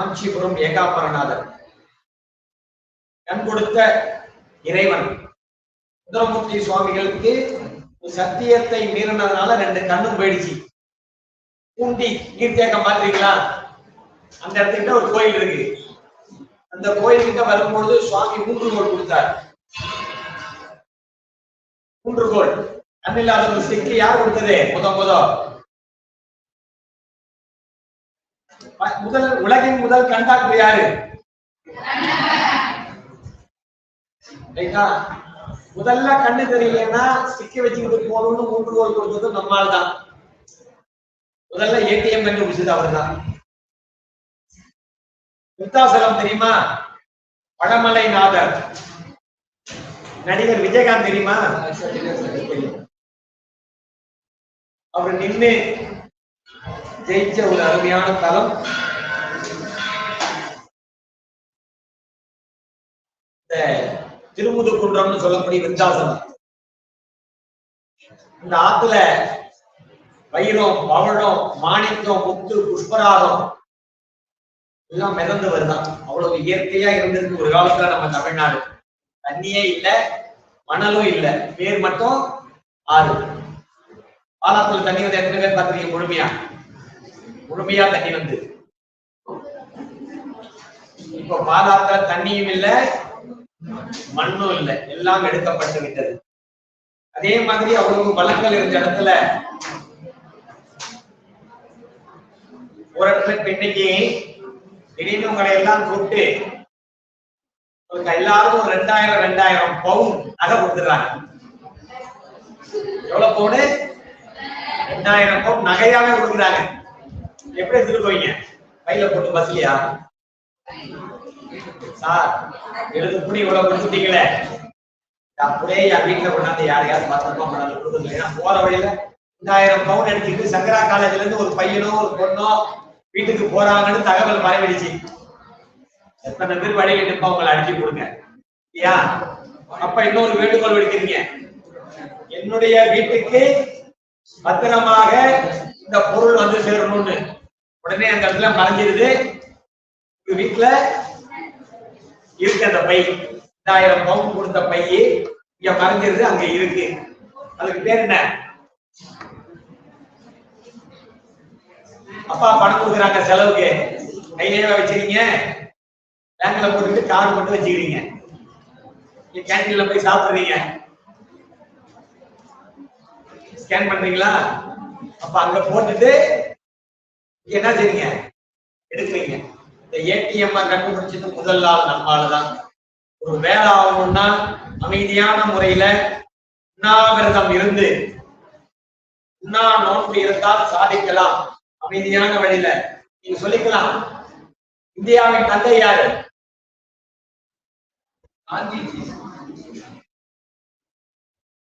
காஞ்சிபுரம் ஏகாம்பரநாதர் கண் கொடுத்த இறைவன் சுந்தரமூர்த்தி சுவாமிகளுக்கு சத்தியத்தை மீறினதுனால 2 கண்ணும் போயிடுச்சு. பூண்டி நீர்த்தேக்கம் பாத்தீங்களா? அந்த இடத்துக்கிட்ட ஒரு கோயில் இருக்கு. அந்த கோயில்கிட்ட வரும்பொழுது சுவாமி 3 கோல் கொடுத்தார். 3 கோல். கண்ணில்லாத ஒரு ஸ்டிக்கு யார் கொடுத்தது? முதல் உலகின் முதல் கண்டாக்டர் யாரு? முதல்ல கண்ணு தெரியலன்னா ஸ்டிக்க வச்சுக்கிட்டு போகணும்னு 3 கோல் கொடுத்தது நம்மால் தான். முதல்ல ஏடிஎம் கண்டுபிடிச்சது அவர் தான். விருத்தாசலம் தெரியுமா? பழமலைநாதர். நடிகர் விஜயகாந்த் தெரியுமா? அவர் நின்று ஜெயிச்ச ஒரு அருமையான தலம் திருமுதுகுன்றம்னு சொல்லக்கூடிய விருத்தாசலம். இந்த ஆத்துல வைரம், பவழம், மாணிக்கம், முத்து, புஷ்பராகம் எல்லாம் மிதந்து வருதான். அவ்வளவு இயற்கையா இருந்திருக்கு ஒரு காலத்துல நம்ம தமிழ்நாடு. தண்ணியே இல்ல, மணலும் இல்ல, பேர் மட்டும் ஆறு. பாலாத்துல தண்ணி வந்து எத்தனை பேர் பார்த்துருக்கீங்க? முழுமையா தண்ணி வந்து. இப்ப பாலாத்துல தண்ணியும் இல்ல, மண்ணும் இல்லை, எல்லாம் எடுக்கப்பட்டு விட்டது. அதே மாதிரி அவ்வளவு வளங்கள் இருந்த இடத்துல ஒரு இடத்துல இன்னைக்கு திடீர்னு உங்களை எல்லாம் கூப்பிட்டு எல்லாருக்கும் 2000 பவுன் நகை கொடுத்துடுறாங்க. எவ்வளவு பவுனு? 2000 பவுன் நகையாவே கொடுக்குறாங்க. எப்படி எடுத்துட்டு போவீங்க? கையில போட்டு பஸ்லையா? சார் எழுது புடி இவ்வளவு கொடுத்துட்டீங்களே, அப்படியே என் வீட்டுல கொண்டாந்து யாரையாவது பத்திரமா கொண்டாந்து கொடுக்குறீங்க. போற வழியில 2000 பவுன் எடுத்துக்கிட்டு சங்கரா காலேஜ்ல இருந்து ஒரு பையனோ ஒரு பொண்ணோ வீட்டுக்கு போறாங்கன்னு தகவல் மறைவிடுச்சு. எத்தனை பேர் வழியில நிற்பா உங்களை அடிச்சு கொடுங்க இல்லையா? அப்ப இன்னொரு வேண்டுகோள் விடுக்கிறீங்க, என்னுடைய வீட்டுக்கு பத்திரமாக இந்த பொருள் வந்து சேரணும்னு. உடனே அந்த இடத்துல மறைஞ்சிருது. வீட்டுல இருக்கு அந்த பை, 2000 பவுன் கொடுத்த பை இங்க மறைஞ்சிருது, அங்க இருக்கு. அதுக்கு பேர் என்ன? அப்பா பணம் கொடுக்குறாங்க செலவுக்கு, கையிலேயே வச்சுக்கிறீங்க, பேங்க்ல போட்டுட்டு கார்டு மட்டும் வச்சுக்கிறீங்க. நீங்க கேண்டீன்ல போய் சாப்பிடுறீங்க, ஸ்கேன் பண்றீங்களா? அப்ப அங்க போட்டுட்டு என்ன செய்றீங்க? எடுக்கிறீங்க. இந்த ஏடிஎம் கண்டுபிடிச்சது முதல் நாள் நம்மாலதான். ஒரு வேலை ஆகணும்னா அமைதியான முறையில உண்ணாவிரதம் இருந்து உண்ணா நோன்பு இருந்தால் சாதிக்கலாம். அமைதியான வழியில நீங்க சொல்லிக்கலாம். இந்தியாவின் தந்தை யாரு?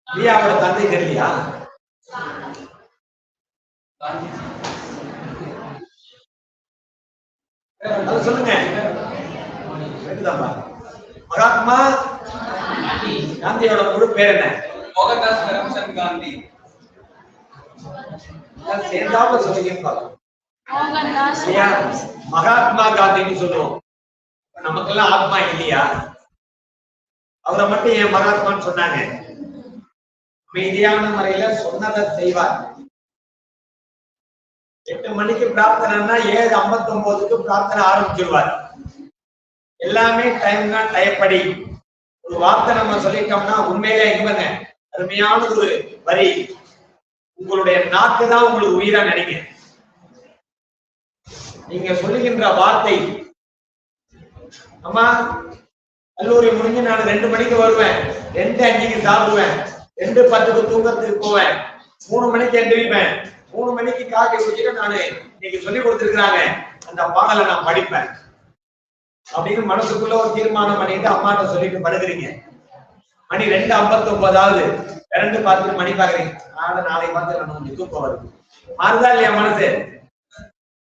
இந்தியாவோட தந்தை தெரியலையா? சொல்லுங்க. மகாத்மா காந்தியோட முழு பேர் என்ன? மோகன்தாஸ் கரம்சந்த் காந்தி. சேர்ந்தாம சொல்லுங்க. மகாத்மா காந்தின்னு சொல்லுவோம். நமக்கெல்லாம் ஆத்மா இல்லையா? அவரை மட்டும் ஏன் மகாத்மான்னு சொன்னாங்க? அமைதியான முறையில சொன்னதை செய்வார். 8 மணிக்கு பிரார்த்தனைன்னா 7:59க்கு பிரார்த்தனை ஆரம்பிச்சிருவார். எல்லாமே டைம் தான், டயப்படி. ஒரு வார்த்தை நம்ம சொல்லிட்டோம்னா உண்மையிலே இவங்க அருமையான ஒரு வரி. உங்களுடைய நாக்கு தான் உங்களுக்கு உயிரா நினைங்க. நீங்க சொல்லுகின்ற வார்த்தை, அம்மா கல்லூரி முடிஞ்சு நான் 2 மணிக்கு வருவேன், 2:05க்கு சாப்பிடுவேன், 2:10க்கு தூங்கறதுக்கு போவேன், 3 மணிக்கு எந்திரிப்பேன், 3 மணிக்கு காஃபி குடிச்சிட்டு நானு இன்னைக்கு சொல்லி கொடுத்துருக்காங்க அந்த பாடலை நான் படிப்பேன் அப்படின்னு மனசுக்குள்ள ஒரு தீர்மானம் பண்ணிட்டு அம்மாட்ட சொல்லிட்டு படுக்கிறீங்க. மணி 2:59 2 பார்த்து மணி பாக்குறீங்க. நாளை பார்த்து நான் கொஞ்சம் தூக்கம் வருது. மாறுதா இல்லையா? மனசு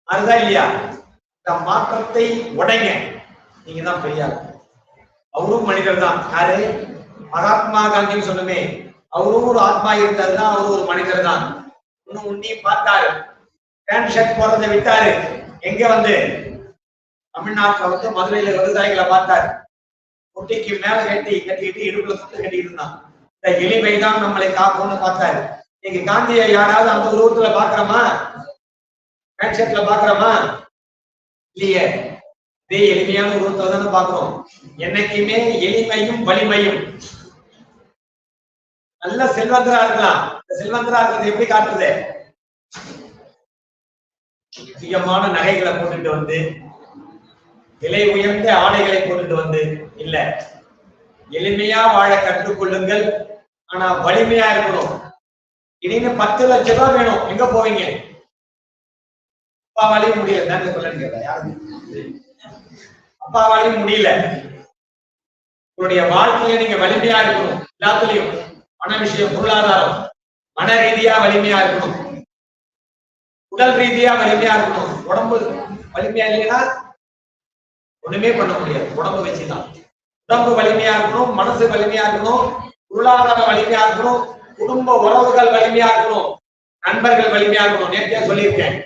மாறுதா இல்லையா? இந்த மாற்றத்தை உடைங்க. நீங்க தான் பெரியார். அவரும் மனிதர் தான். யாரு? மகாத்மா காந்தின்னு சொல்லுமே, அவரும் ஒரு ஆத்மா இருந்தாருதான், அவரும் ஒரு மனிதர் தான். இன்னும் உன்னி பார்த்தாரு, பேண்ட் ஷர்ட் போறதை விட்டாரு. எங்க வந்து தமிழ்நாட்டுல வந்து மதுரையில விவசாயிகளை பார்த்தார். முட்டிக்கு மேல கட்டிக்கிட்டு இடுப்புல சுட்டு கட்டிட்டு இருந்தான். இந்த எளிமைதான் நம்மளை காக்கும்னு பார்த்தாரு. நீங்க காந்தியை யாராவது அந்த உருவத்துல பாக்குறோமா? பேண்ட் பாக்குறோமா? இல்லையே. இதே எளிமையான உருவத்தை தானே பாக்குறோம். என்னைக்குமே எளிமையும் வலிமையும். நல்ல செல்வந்தரா இருக்கலாம். செல்வந்தரா இருக்கிறது எப்படி காட்டுது? அதிகமான நகைகளை போட்டுட்டு வந்து, விலை உயர்ந்த ஆடைகளை போட்டுட்டு வந்து இல்ல. எளிமையா வாழ கற்றுக்கொள்ளுங்கள். ஆனா வலிமையா இருக்கணும். இனிமே 10 லட்சம் ரூபாய் வேணும், எங்க போவீங்க? அப்பாவாலையும் முடியல. அப்பாவாலையும் முடியல. உங்களுடைய வாழ்க்கையில நீங்க வலிமையா இருக்கணும். எல்லாத்துலயும் பண விஷயம், பொருளாதாரம், மன ரீதியா வலிமையா இருக்கணும், உடல் ரீதியா வலிமையா இருக்கணும். உடம்பு வலிமையா இல்லைன்னா ஒண்ணுமே பண்ண முடியாது. உடம்பு வச்சுதான். உடம்பு வலிமையா இருக்கணும், மனசு வலிமையா இருக்கணும், பொருளாதாரம் வலிமையா இருக்கணும், குடும்ப உறவுகள் வலிமையா இருக்கணும், நண்பர்கள் வலிமையா இருக்கணும். நேர்த்தியா சொல்லியிருக்கேன்.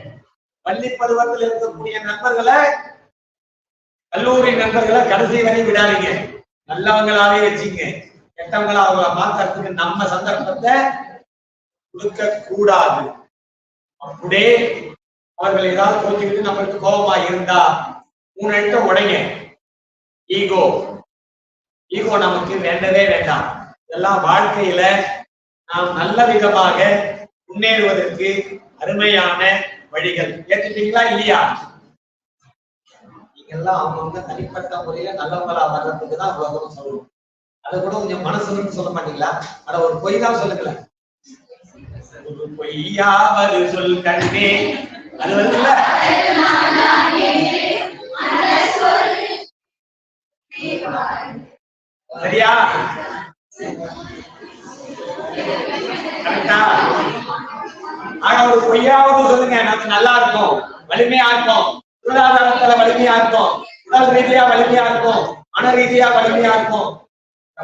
பள்ளி பருவத்தில் இருக்கக்கூடிய நண்பர்களை, கல்லூரி நண்பர்களை கடைசி வரை விடாதீங்க. நல்லவங்களாவே வச்சுங்க. கெட்டவங்களா அவங்கள மாத்துறதுக்கு நம்ம சந்தர்ப்பத்தை கொடுக்க கூடாது. அப்படியே அவர்கள் ஏதாவது கோச்சுக்கிட்டு நம்மளுக்கு கோபமா இருந்தா 3 எழுத்த உடைங்க. ஈகோ நமக்கு வேண்டவே வேண்டாம். இதெல்லாம் வாழ்க்கையில நாம் நல்ல விதமாக முன்னேறுவதற்கு அருமையான வழிகள். ஏற்றுட்டீங்களா இல்லையா? நீங்க எல்லாம் அவங்கவுங்க தனிப்பட்ட முறையில நல்லவங்களா வர்றதுக்கு தான் அவ்வளவு தூரம் சொல்லணும். அதை கூட கொஞ்சம் மனசு சொல்ல மாட்டீங்களா? அட ஒரு பொய் தான் சொல்லுங்களேன். ஒரு பொய்யாவது சொல் கண்ணே, அது வருதுல்ல. சரியா? கரெக்டா? ஆனா ஒரு பொய்யாவது சொல்லுங்க. நம்ம நல்லா இருக்கும், வலிமையா இருக்கும், பொருளாதாரத்துல வலிமையா இருக்கும், உடல் ரீதியா வலிமையா இருக்கும், மன ரீதியா வலிமையா இருக்கும்.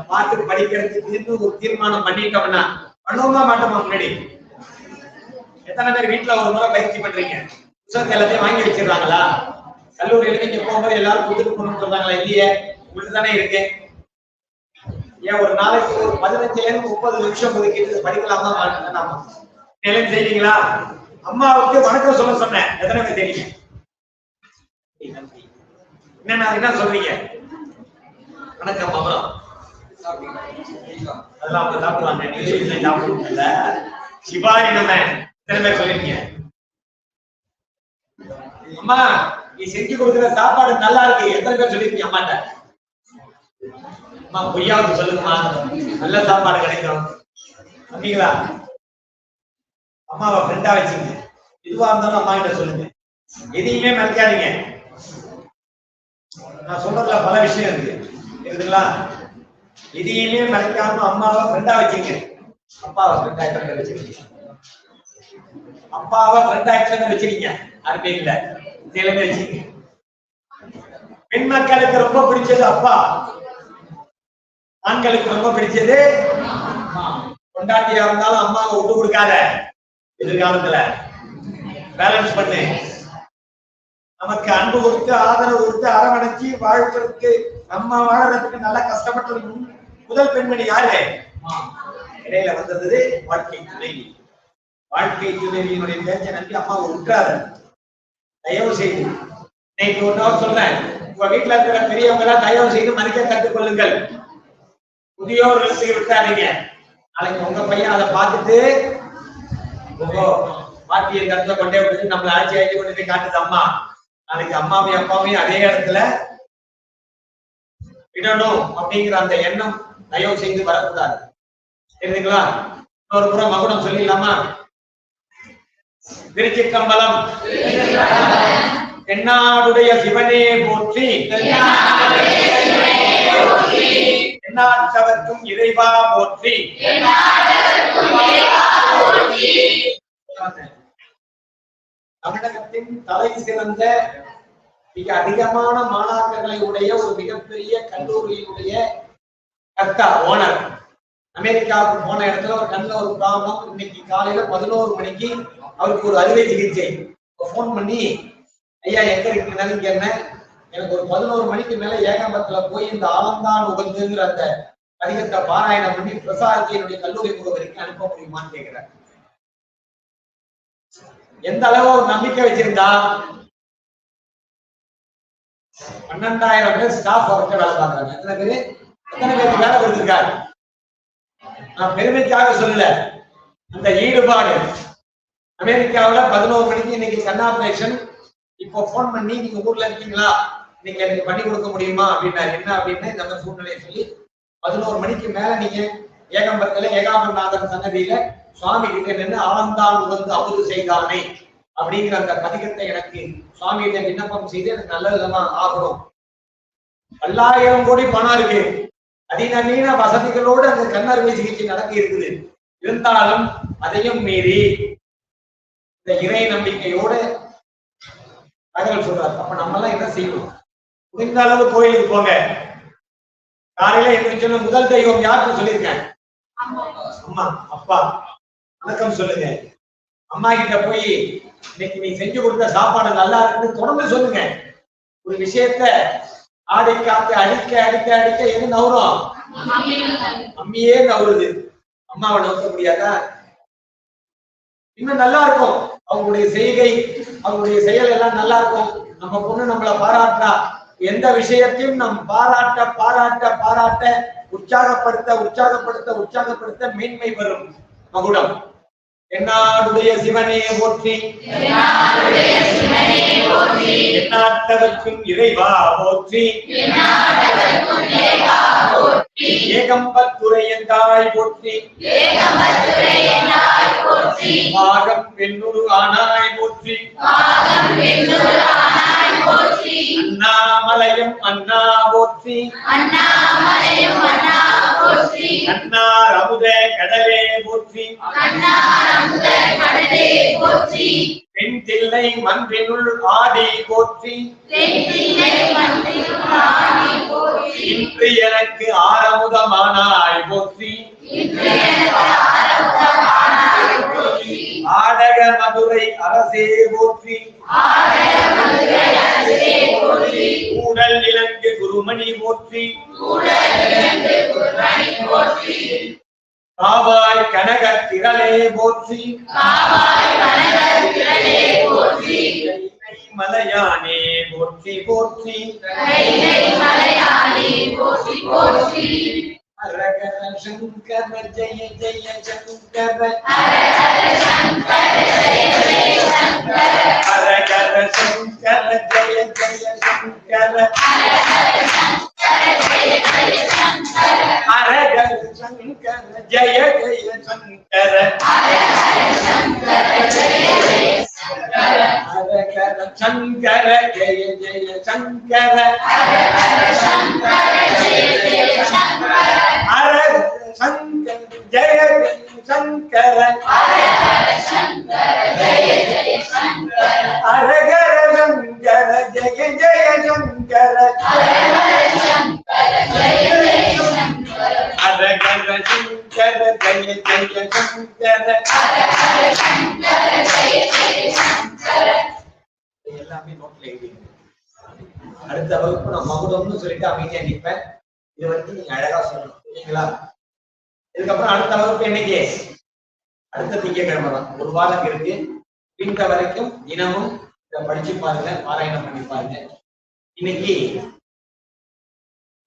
பார்த்து படிக்கிறதுக்கு ஒரு தீர்மானம் பண்ணிட்டோம்னா பண்ணுவோமா மாட்டோமா? முன்னாடி எத்தனை பேர் வீட்டுல ஒரு முறை பயிற்சி பண்றீங்க? புத்தகத்தை எல்லாத்தையும் வாங்கி வச்சிருக்காங்களா? கல்லூரியில நீங்க போகும்போது எல்லாரும் புதுக்கு போகணும்னு சொல்றாங்களா? இல்லையே, உங்களுக்கு தானே இருக்கு. ஏன் ஒரு நாளைக்கு ஒரு 15 இருந்து 30 நிமிஷம் ஒதுக்கிட்டு படிக்கலாமா மாட்டேன் நிலையம் செய்வீங்களா? அம்மாவுக்கு வணக்கம் சொல்ல சொன்னேன். எத்தனை பேர் தெரியும்? என்ன சொல்றீங்க? வணக்கம் அப்புறம் அதெல்லாம் அவங்க சாப்பிடுவாங்க. நீங்க சாப்பிடுவீங்கல்ல. சிவாரி நம்ம எத்தனை பேர் சொல்லிருக்கீங்க? அம்மா நீ செஞ்சு கொடுக்குற சாப்பாடு நல்லா இருக்கு. எத்தனை பேர் சொல்லிருக்கீங்க அம்மாட்ட? அம்மா பொய்யாவுக்கு சொல்லுங்கம்மா, நல்ல சாப்பாடு கிடைக்கும் அப்படிங்களா? அம்மாவை ஃப்ரெண்டா வச்சுங்க. எதுவா இருந்தாலும் அம்மா கிட்ட சொல்லுங்க. எதையுமே மறைக்காதீங்க. நான் சொல்றதுல பல விஷயம் இருக்கு, இருக்குதுங்களா? எதையுமே மறைக்காம அம்மாவை ஃப்ரெண்டா வச்சுங்க. அப்பாவை ஃப்ரெண்டா வச்சிருக்கீங்க. அப்பாவை ஃப்ரெண்டா வச்சிருக்கீங்க. யாருமே இல்ல, இதுல வச்சுங்க. பெண் மக்களுக்கு ரொம்ப பிடிச்சது அப்பா, ஆண்களுக்கு ரொம்ப பிடிச்சது கொண்டாட்டியா இருந்தாலும் அம்மாவை விட்டு கொடுக்காத. எதிர்காலத்துல பேலன்ஸ் பண்ணு. நமக்கு அன்பு கொடுத்து ஆதரவு கொடுத்து அரவணைச்சு வாழ்வதற்கு, நம்ம வாழறதுக்கு நல்லா கஷ்டப்பட்டது முதல் பெண்மணி யாரு? இடையில வந்தது வாழ்க்கை துணைவி. வாழ்க்கை துணைவியினுடைய பேச்சை நம்பி அம்மாவை விட்டுறாரு. தயவு செய்து இன்னைக்கு ஒன்னாவது சொல்றேன், உங்க வீட்டுல இருக்கிற பெரியவங்க எல்லாம் தயவு செய்து மதிக்க கற்றுக்கொள்ளுங்கள். முதியோர்களுக்கு விட்டாதீங்க. நாளைக்கு உங்க பையன் அதை பார்த்துட்டு பாட்டியை கருத்தை கொண்டே விட்டு நம்மளை ஆட்சி ஆட்சி கொண்டு போய் காட்டுது அம்மா. நாளைக்கு அம்மாவையும் அப்பாவையும் அதே இடத்துல விடணும் அப்படிங்கிற அந்த எண்ணம் தயவு செய்து வரக்கூடாது. தெரியுதுங்களா? இன்னொரு புறம் மகுடம் சொல்லிடலாமா? திருச்சிற்றம்பலம். தென்னாடுடைய சிவனே போற்றி, தென்னாட்டவர்க்கும் இறைவா போற்றி. தமிழகத்தின் தலை சிறந்த மிக அதிகமான மாணாக்கர்களை உடைய ஒரு மிகப்பெரிய கல்லூரியினுடைய கர்த்தா, ஓனர், அமெரிக்காவுக்கு போன இடத்துல ஒரு கண்ணில் ஒரு ப்ராப்ளம். இன்னைக்கு காலையில 11 மணிக்கு அவருக்கு ஒரு அறுவை சிகிச்சை. போன் பண்ணி, ஐயா எங்க இருக்கீங்க? என்ன எனக்கு ஒரு 11 மணிக்கு மேல ஏகாம்பரத்துல போய் இந்த ஆலந்தான் உகந்துங்கிற அந்த பதிகத்தை பாராயணம் பண்ணி பிரசாதத்தை என்னுடைய கல்லூரி முகவரிக்கு அனுப்ப முடியுமான்னு கேட்கிறேன். எந்த அளவு ஒரு நம்பிக்கை வச்சிருந்தா 12,000 பேர் ஸ்டாஃப் ஒர்க்க வேலை பார்க்கறாங்க. எத்தனை பேருக்கு வேலை கொடுத்திருக்காரு? நான் பெருமைக்காக சொல்லல, அந்த ஈடுபாடு. அமெரிக்காவில 11 மணிக்கு இன்னைக்கு கண் ஆபரேஷன். இப்போ போன் பண்ணி நீங்க ஊர்ல இருக்கீங்களா, நீங்க எனக்கு பண்ணி கொடுக்க முடியுமா அப்படின்னா என்ன அப்படின்னு நம்ம சூழ்நிலையை சொல்லி 11 மணிக்கு மேல நீங்க ஏகாம்பரத்துல ஏகாம்பரநாதன் சன்னதியில சுவாமி கிட்ட நின்று ஆலந்தான் உகந்து அமுது செய்தானே அப்படிங்கிற அந்த பதிகத்தை எனக்கு சுவாமிகிட்ட விண்ணப்பம் செய்து எனக்கு நல்ல விதமா ஆகணும். 1000 கோடி பணம் இருக்கு, அதிநவீன வசதிகளோடு அந்த கண் அறுவை சிகிச்சை நடக்க இருக்குது. இருந்தாலும் அதையும் மீறி இந்த இறை நம்பிக்கையோடு தகவல் சொல்றாரு. அப்ப நம்ம எல்லாம் என்ன செய்யணும்? முடிந்த அளவு கோயிலுக்கு போங்க. காலையில எழுந்திரிச்சோன்னு முதல் தெய்வம் யாருன்னு சொல்லியிருக்கேன்? அம்மா, அப்பா வணக்கம் சொல்லுங்க. அம்மா கிட்ட போய் இன்னைக்கு நீ செஞ்சு கொடுத்த சாப்பாடு நல்லா இருக்குன்னு தொடர்ந்து சொல்லுங்க. ஒரு விஷயத்த ஆடை காத்து அடிக்க அடிக்க அடிக்க எது நவரும்? அம்மியே நவருது. அம்மாவை நோக்க முடியாதா? இன்னும் நல்லா இருக்கும். அவங்களுடைய செய்கை, அவங்களுடைய செயல் எல்லாம் நல்லா இருக்கும். நம்ம பொண்ணு நம்மளை பாராட்டா, எந்த விஷயத்தையும் நம் பாராட்ட பாராட்ட பாராட்ட உற்சாகப்படுத்த உற்சாகப்படுத்த உற்சாகப்படுத்த மேன்மை வரும் மகுடம். என்னாடுடைய சிவனே போற்றி, எந்நாட்டவர்க்கும் இறைவா போற்றி, ஏகம்பத்துரை என்றாய் போற்றி, பாகம் பெண்ணுரு ஆனாய் போற்றி, அண்ணாமலையும் அண்ணா போற்றி, அண்ணார் அமுத கடலே போற்றி, பெண் தில்லை மன்றினுள் ஆடி போற்றி, இன்று எனக்கு ஆரமுதமானாய் போற்றி, ஆடக மதுரை அரசே போற்றி, கூடல் இலங்கு குருமணி போற்றி, காவாய் கனக திரளே போற்றி, மலையானே போற்றி போற்றி, ஹரஹர சங்கர ஜெய ஜெய சங்கர, ஹரஹர சங்கர ஜெய ஜெய சங்கர, ஹரஹர சங்கர ஜெய ஜெய சங்கர, ஹரஹர சங்கர ஜெய ஜெய சங்கர, ஹரஹர சங்கர ஜெய ஜெய சங்கர, ஹரஹர சங்கர ஜெய ஜெய சங்கர, ஹரஹர சங்கர ஜெய ஜெய சங்கர, ஹரஹர சங்கர ஜெய ஜெய சங்கர, ஹரஹர சங்கர ஜெய ஜெய சங்கர, ஹரஹர சங்கர ஜெய ஜெய சங்கர, ஹரஹர சங்கர ஜெய ஜெய சங்கர, ஹரஹர சங்கர ஜெய ஜெய சங்கர. எல்லாமே நோட்ல எழுதிங்க. அடுத்த வகுப்பு நான் மகுடம்னு சொல்லிட்டு அமைதியா நிற்பேன். இது வரைக்கும் நீங்க அழகா சொல்லணும், இல்லைங்களா? இதுக்கப்புறம் அடுத்த வகுப்பு என்னைக்கு? அடுத்த திங்கட்கிழமை தான். ஒரு வாரம் இருக்கு. இந்த வரைக்கும் தினமும் இதை படிச்சு பாருங்க, பாராயணம் பண்ணி பாருங்க. இன்னைக்கு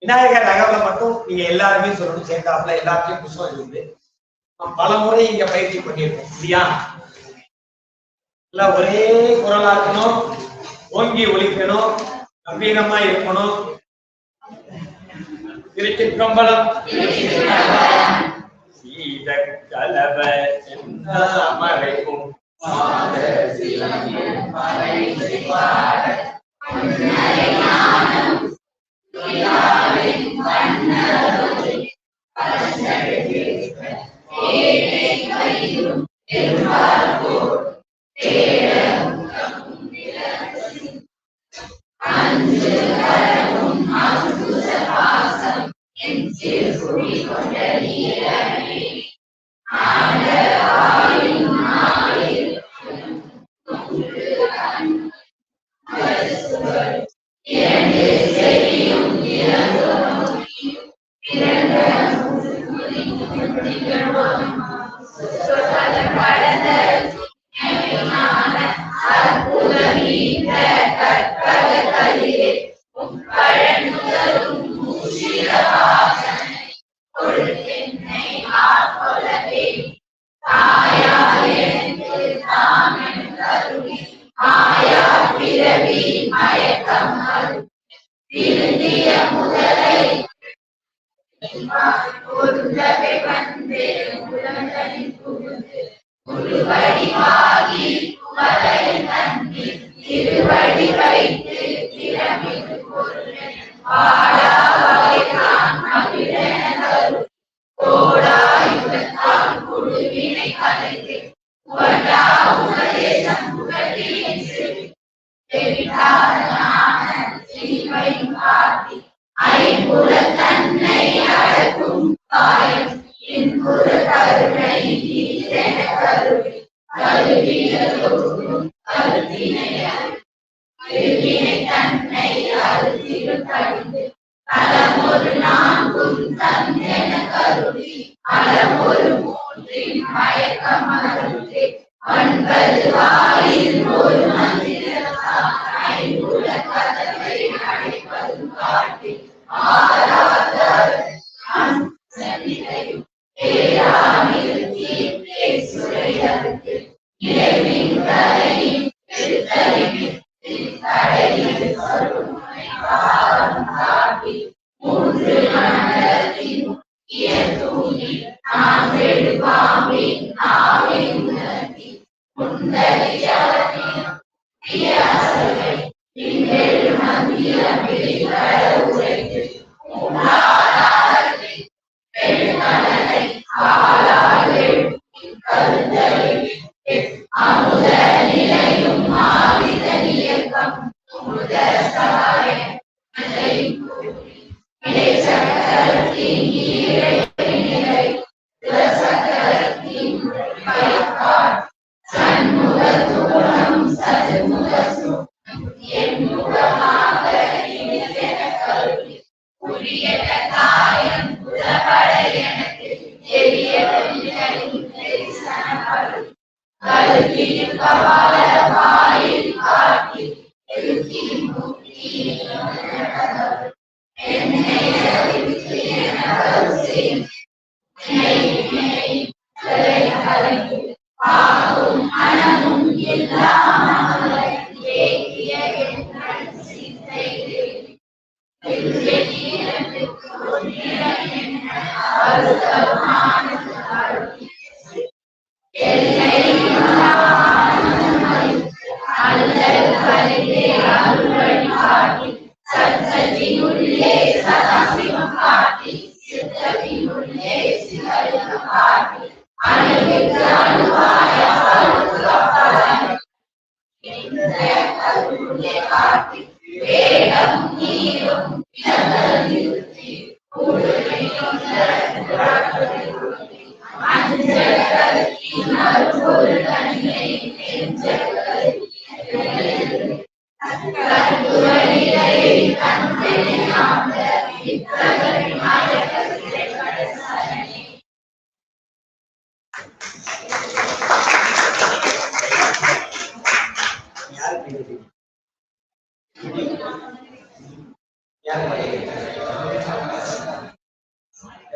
விநாயகர் தகவலை மட்டும் நீங்க எல்லாருமே சொல்லணும். சேர்ந்தாப்புல எல்லாத்தையும் புத்தகம் இருக்குது. பல முறை இங்க பயிற்சி பண்ணியிருக்கோம், இல்லையா? எல்லாம் ஒரே குரலா இருக்கணும், ஓங்கி ஒலிக்கணும், கம்பீரமா இருக்கணும். திருச்சிற்றம்பலம். சீத கலவ மறைக்கும் Yeah.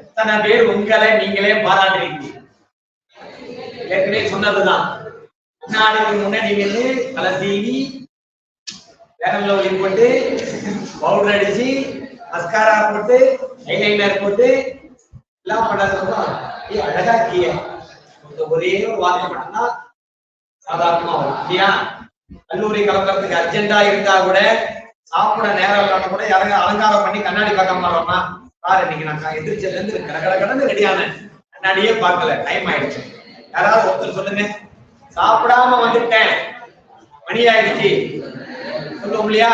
எத்தனை பேர் உங்களை நீங்களே பாராட்டுறீங்க? ஏற்கனவே சொன்னதுதான், நாளைக்கு முன்னாடி வந்து தலை சீவி வேகம்ல ஒளி போட்டு பவுடர் அடிச்சு மஸ்காரா போட்டு ஐலைனர் போட்டு எல்லாம் பண்ணதுக்கப்புறம் அழகா இருக்கிய ஒரே ஒரு வார்த்தை மட்டும்தான் சாதாரணமா வரும் இல்லையா? கல்லூரி கலக்கிறதுக்கு அர்ஜென்டா இருந்தா கூட சாப்பிட நேரம் இல்லாம கூட யாரும் அலங்காரம் பண்ணி கண்ணாடி பார்க்காம வரோம்னா பாரு இன்னைக்கு நான் எதிர்ச்சல இருந்து கடந்து ரெடியான கண்ணாடியே பார்க்கல, டைம் ஆயிடுச்சு. யாராவது ஒருத்தர் சொல்லுங்க, சாப்பிடாம வந்துட்டேன் மணி ஆயிடுச்சு சொல்லுவோம் இல்லையா?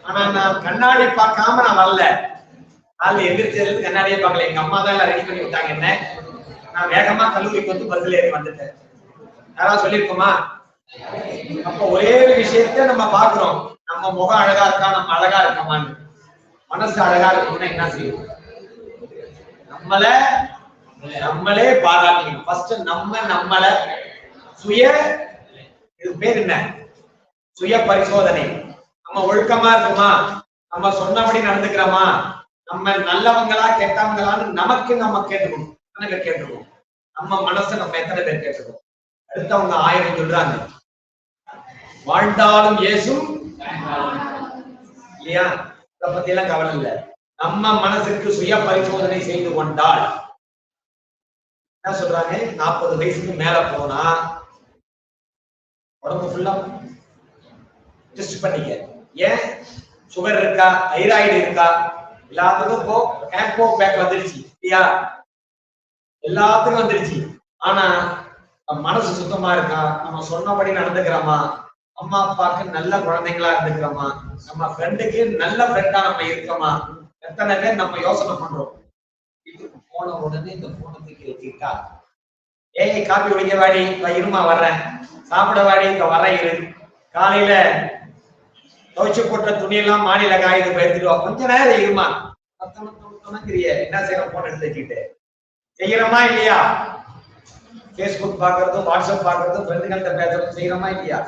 ஆனா நான் கண்ணாடி பார்க்காம நான் வரல, நாள் எதிர்ச்சல இருந்து கண்ணாடியே பார்க்கல. எங்க அம்மா தான் எல்லாம் ரெடி பண்ணி விட்டாங்க என்ன, நான் வேகமா கல்லூரிக்கு வந்து பஸ்ல ஏறி வந்துட்டேன். யாராவது சொல்லிருக்கோமா? அப்ப ஒரே விஷயத்த நம்ம பாக்குறோம், நம்ம முகம் அழகா இருக்கா, நம்ம அழகா இருக்கோமான்னு. மனசு அழகா இருக்கணும்னா என்ன செய்யும்? நம்மளே பாராட்டணும். ஃபர்ஸ்ட் நம்மள சுய, இது பேர் என்ன? சுய பரிசோதனை. நம்ம ஒழுக்கமா இருக்குமா, நம்ம சொன்னபடி நடந்துக்கிறோமா, நம்ம நல்லவங்களா கெட்டவங்களான்னு நமக்கு நம்ம கேட்டுக்கணும். எத்தனை பேர் கேட்டுருக்கோம்? நம்ம மனசை நம்ம எத்தனை பேர் கேட்டுருக்கோம்? அடுத்தவங்க 1000 சொல்றாங்க, வாழ்ந்தாலும் ஏசும் இல்லையா? இதை பத்தி எல்லாம் கவலை இல்லை. நம்ம மனசுக்கு சுய பரிசோதனை செய்து கொண்டால் என்ன சொல்றாங்க, 40 வயசுக்கு மேல போனா உடம்பு ஃபுல்லா டெஸ்ட் பண்ணிக்க. ஏன்? சுகர் இருக்கா, தைராய்டு இருக்கா, எல்லாத்துக்கும் கேம்போ பேக் வந்துருச்சு இல்லையா? எல்லாத்துக்கும் வந்துருச்சு. ஆனா மனசு சுத்தமா இருக்கா, நம்ம சொன்னபடி நடந்துக்கிறோமா, அம்மா அப்பாவுக்கு நல்ல குழந்தைங்களா இருந்துக்கிறோமா, நம்ம ஃப்ரெண்டுக்கு நல்ல ஃப்ரெண்டா நம்ம இருக்கோமா, எத்தனை பேர் நம்ம யோசனை பண்றோம்? வீட்டுக்கு போன உடனே இந்த போனை தூக்கி வச்சுக்கிட்டா, ஏய் காப்பி குடிக்க வாடி, இருமா வர்றேன், சாப்பிட வாடி, இங்க வர இரு, காலையில துவைச்சு போட்ட துணியெல்லாம் மாடியில காயுது எடுத்துட்டு கொஞ்ச நேரம் இருமா, என்ன செய்யறோம்? போன் எடுத்து வச்சுக்கிட்டு செய்யறோமா இல்லையா? பேஸ்புக் பாக்குறதும் வாட்ஸ்அப் பாக்குறதும் ஃப்ரெண்டுகள்கிட்ட பேசுறதும் செய்யறோமா இல்லையா?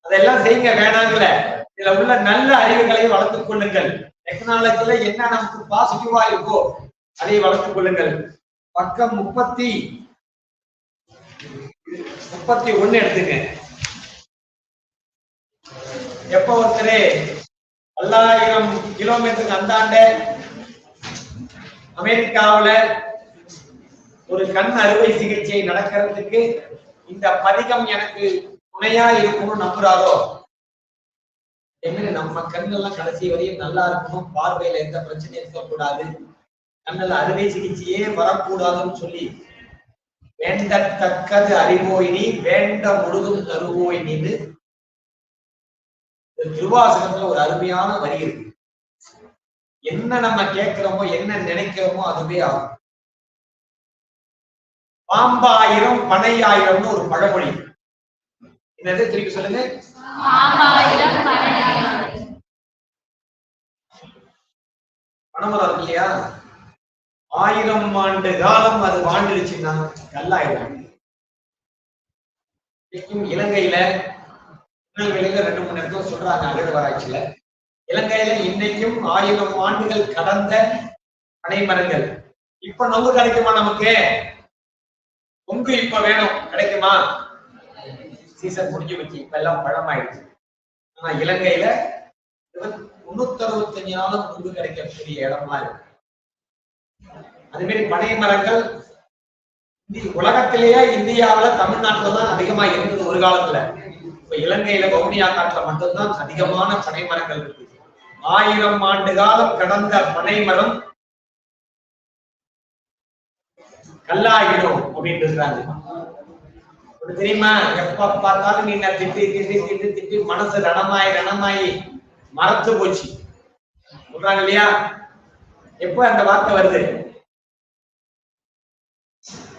அதெல்லாம் செய்யுங்க, வேணாங்கல. இதுல உள்ள நல்ல அறிவுகளை வளர்த்துக் கொள்ளுங்கள். டெக்னாலஜில என்ன நமக்கு பாசிட்டிவா இருக்கோ அதை வளர்த்துக் கொள்ளுங்கள். பக்கம் 31 எடுத்துங்க. எப்ப ஒருத்தரே 1000 கிலோமீட்டருக்கு அந்தாண்ட அமெரிக்காவுல ஒரு கண் அறுவை சிகிச்சை நடக்கிறதுக்கு இந்த பதிகம் எனக்கு துணையா இருக்கணும்னு நம்புறாரோ, நம்ம கண்ணெல்லாம் கடைசி வரையும் நல்லா இருக்கணும், பார்வையில எந்த பிரச்சனையும் இருக்கக்கூடாது, கண்ணில் அறுவை சிகிச்சையே வரக்கூடாதுன்னு சொல்லி வேண்டத்தக்கது அறிவோய் நீ வேண்ட முழுதும் தருவோய் நீன்னு திருவாசகத்துல ஒரு அருமையான வரி இருக்கு. என்ன நம்ம கேட்கிறோமோ என்ன நினைக்கிறோமோ அதுவே ஆகும். பாம்பாயிரம் பனையாயிரம்னு ஒரு பழமொழி. என்னது? திருப்பி சொல்லுங்க. பனைமரம் இருக்கு இல்லையா, 1000 ஆண்டு காலம் அது வாழ்ந்துருச்சுன்னா கல்லாயிரம். இலங்கையில 2-3 இடத்துல சொல்றாங்க அகழ்வாராய்ச்சியில, இலங்கையில இன்னைக்கும் 1000 ஆண்டுகள் கடந்த பனைமரங்கள். இப்ப நொங்கு கிடைக்குமா? நமக்கு நொங்கு இப்ப வேணும், கிடைக்குமா? சீசன் முடிஞ்சு வச்சு இப்ப எல்லாம் பழமாயிடுச்சு. ஆனா இலங்கையில 365 நாளும் நொங்கு கிடைக்கக்கூடிய இடமா இருக்கு. அதே மாதிரி பனை மரங்கள் உலகத்திலேயே இந்தியாவில தமிழ்நாட்டுல தான் அதிகமா இருந்தது ஒரு காலத்துல. இப்ப இலங்கையில வவுனியா காட்டுல மட்டும்தான் அதிகமான பனை மரங்கள் இருக்கு. 1000 ஆண்டு காலம் கடந்த பனை மரம் கல்லாகிடும் அப்படின்னு இருக்கிறாங்க. தெரியுமா? எப்ப பார்த்தாலும் நீங்க திட்டி திட்டி திட்டி திட்டி மனசு ரணமாயி மறத்து போச்சு சொல்றாங்க இல்லையா? எப்ப அந்த வார்த்தை வருது?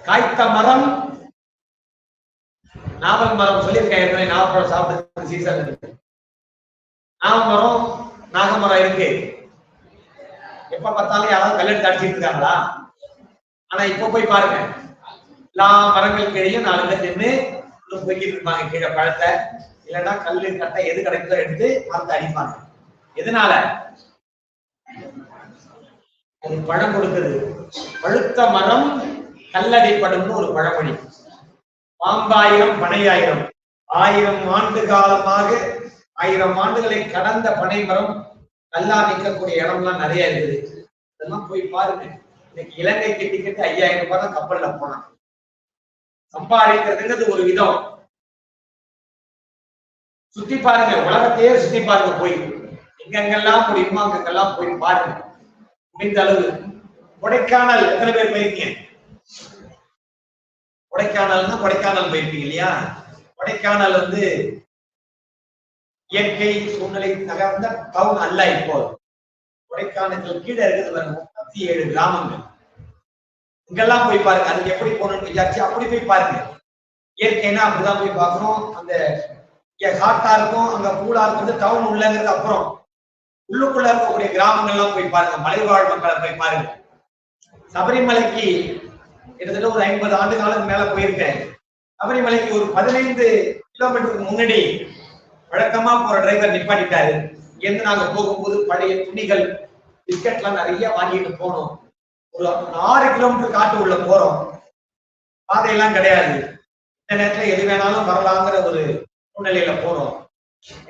காய்த்த மரம், நாவல் மரம் சொல்லியிருக்கேன், நாவப்பழம் சாப்பிட்டு சீசன் இருக்கு. நாவமரம் நாகமரம் இருக்கு. எப்ப பார்த்தாலும் யாராவது கல்லெடுத்து அடிச்சுட்டு இருக்காங்களா? ஆனா இப்ப போய் பாருங்க, எல்லா மரங்களுக்கு இடையே 4 பேர் நின்று போய்கிட்டு இருப்பாங்க. கீழே பழத்தை இல்லைன்னா கல்லு கட்டை எது கிடைக்குதோ எடுத்து மரத்தை அடிப்பாங்க. எதனால? அது பழம் கொடுக்குது. பழுத்த மரம் கல்லடிப்படும் ஒரு பழமொழி. பாம்பாயிரம் பனையாயிரம், 1000 ஆண்டு காலமாக 1000 ஆண்டுகளை கடந்த பனை மரம் கல்லா நிற்கக்கூடிய இடம்லாம் நிறைய இருக்குது. இதெல்லாம் போய் பாருங்க. இன்னைக்கு இலங்கைக்கு டிக்கெட் 5000 ரூபாய் தான் கப்பல்ல போனான். சம்பாதிக்கிறதுங்கிறது ஒரு விதம். சுத்தி பாருங்க, உலகத்தையே சுத்தி பாருங்க, போய் எங்கெங்கெல்லாம் முடியுமோ அங்கெல்லாம் போய் பாருங்க. முடிந்த அளவு கொடைக்கானல் எத்தனை பேர் போயிருக்கீங்க? கொடைக்கானல் போயிருப்பீங்க இல்லையா? கொடைக்கானல் இயற்கை சூழ்நிலை நகர்ந்த டவுன் அல்ல. இப்போ கொடைக்கானல் கீழே இருக்குது 37 கிராமங்கள். இங்கெல்லாம் போய் பாருங்க. அதுக்கு எப்படி போகணும்னு விசாரிச்சு அப்படி போய் பாருங்க. இயற்கைனா அப்படிதான் போய் பார்க்கணும். அந்த ஹாட்டா இருக்கும், அங்க கூலா இருக்கும், டவுன் உள்ளங்கிறது அப்புறம். உள்ளுக்குள்ள இருக்கக்கூடிய கிராமங்கள்லாம் போய் பாருங்க. மலைவாழ் மக்களை போய் பாருங்க. சபரிமலைக்கு கிட்டத்தட்ட ஒரு 50 ஆண்டு காலம் மேல போயிருக்கேன். சபரிமலைக்கு ஒரு 15 கிலோமீட்டருக்கு முன்னாடி வழக்கமா போற டிரைவர் நிப்பாட்டிட்டாரு. இங்கிருந்து நாங்க போகும்போது பழைய துணிகள் பிஸ்கட்லாம் நிறைய வாங்கிட்டு போனோம். ஒரு 6 கிலோமீட்டர் காட்டு உள்ள போறோம். பாதையெல்லாம் கிடையாது. இந்த நேரத்துல எது வேணாலும் வரலாங்கிற ஒரு சூழ்நிலையில போறோம்.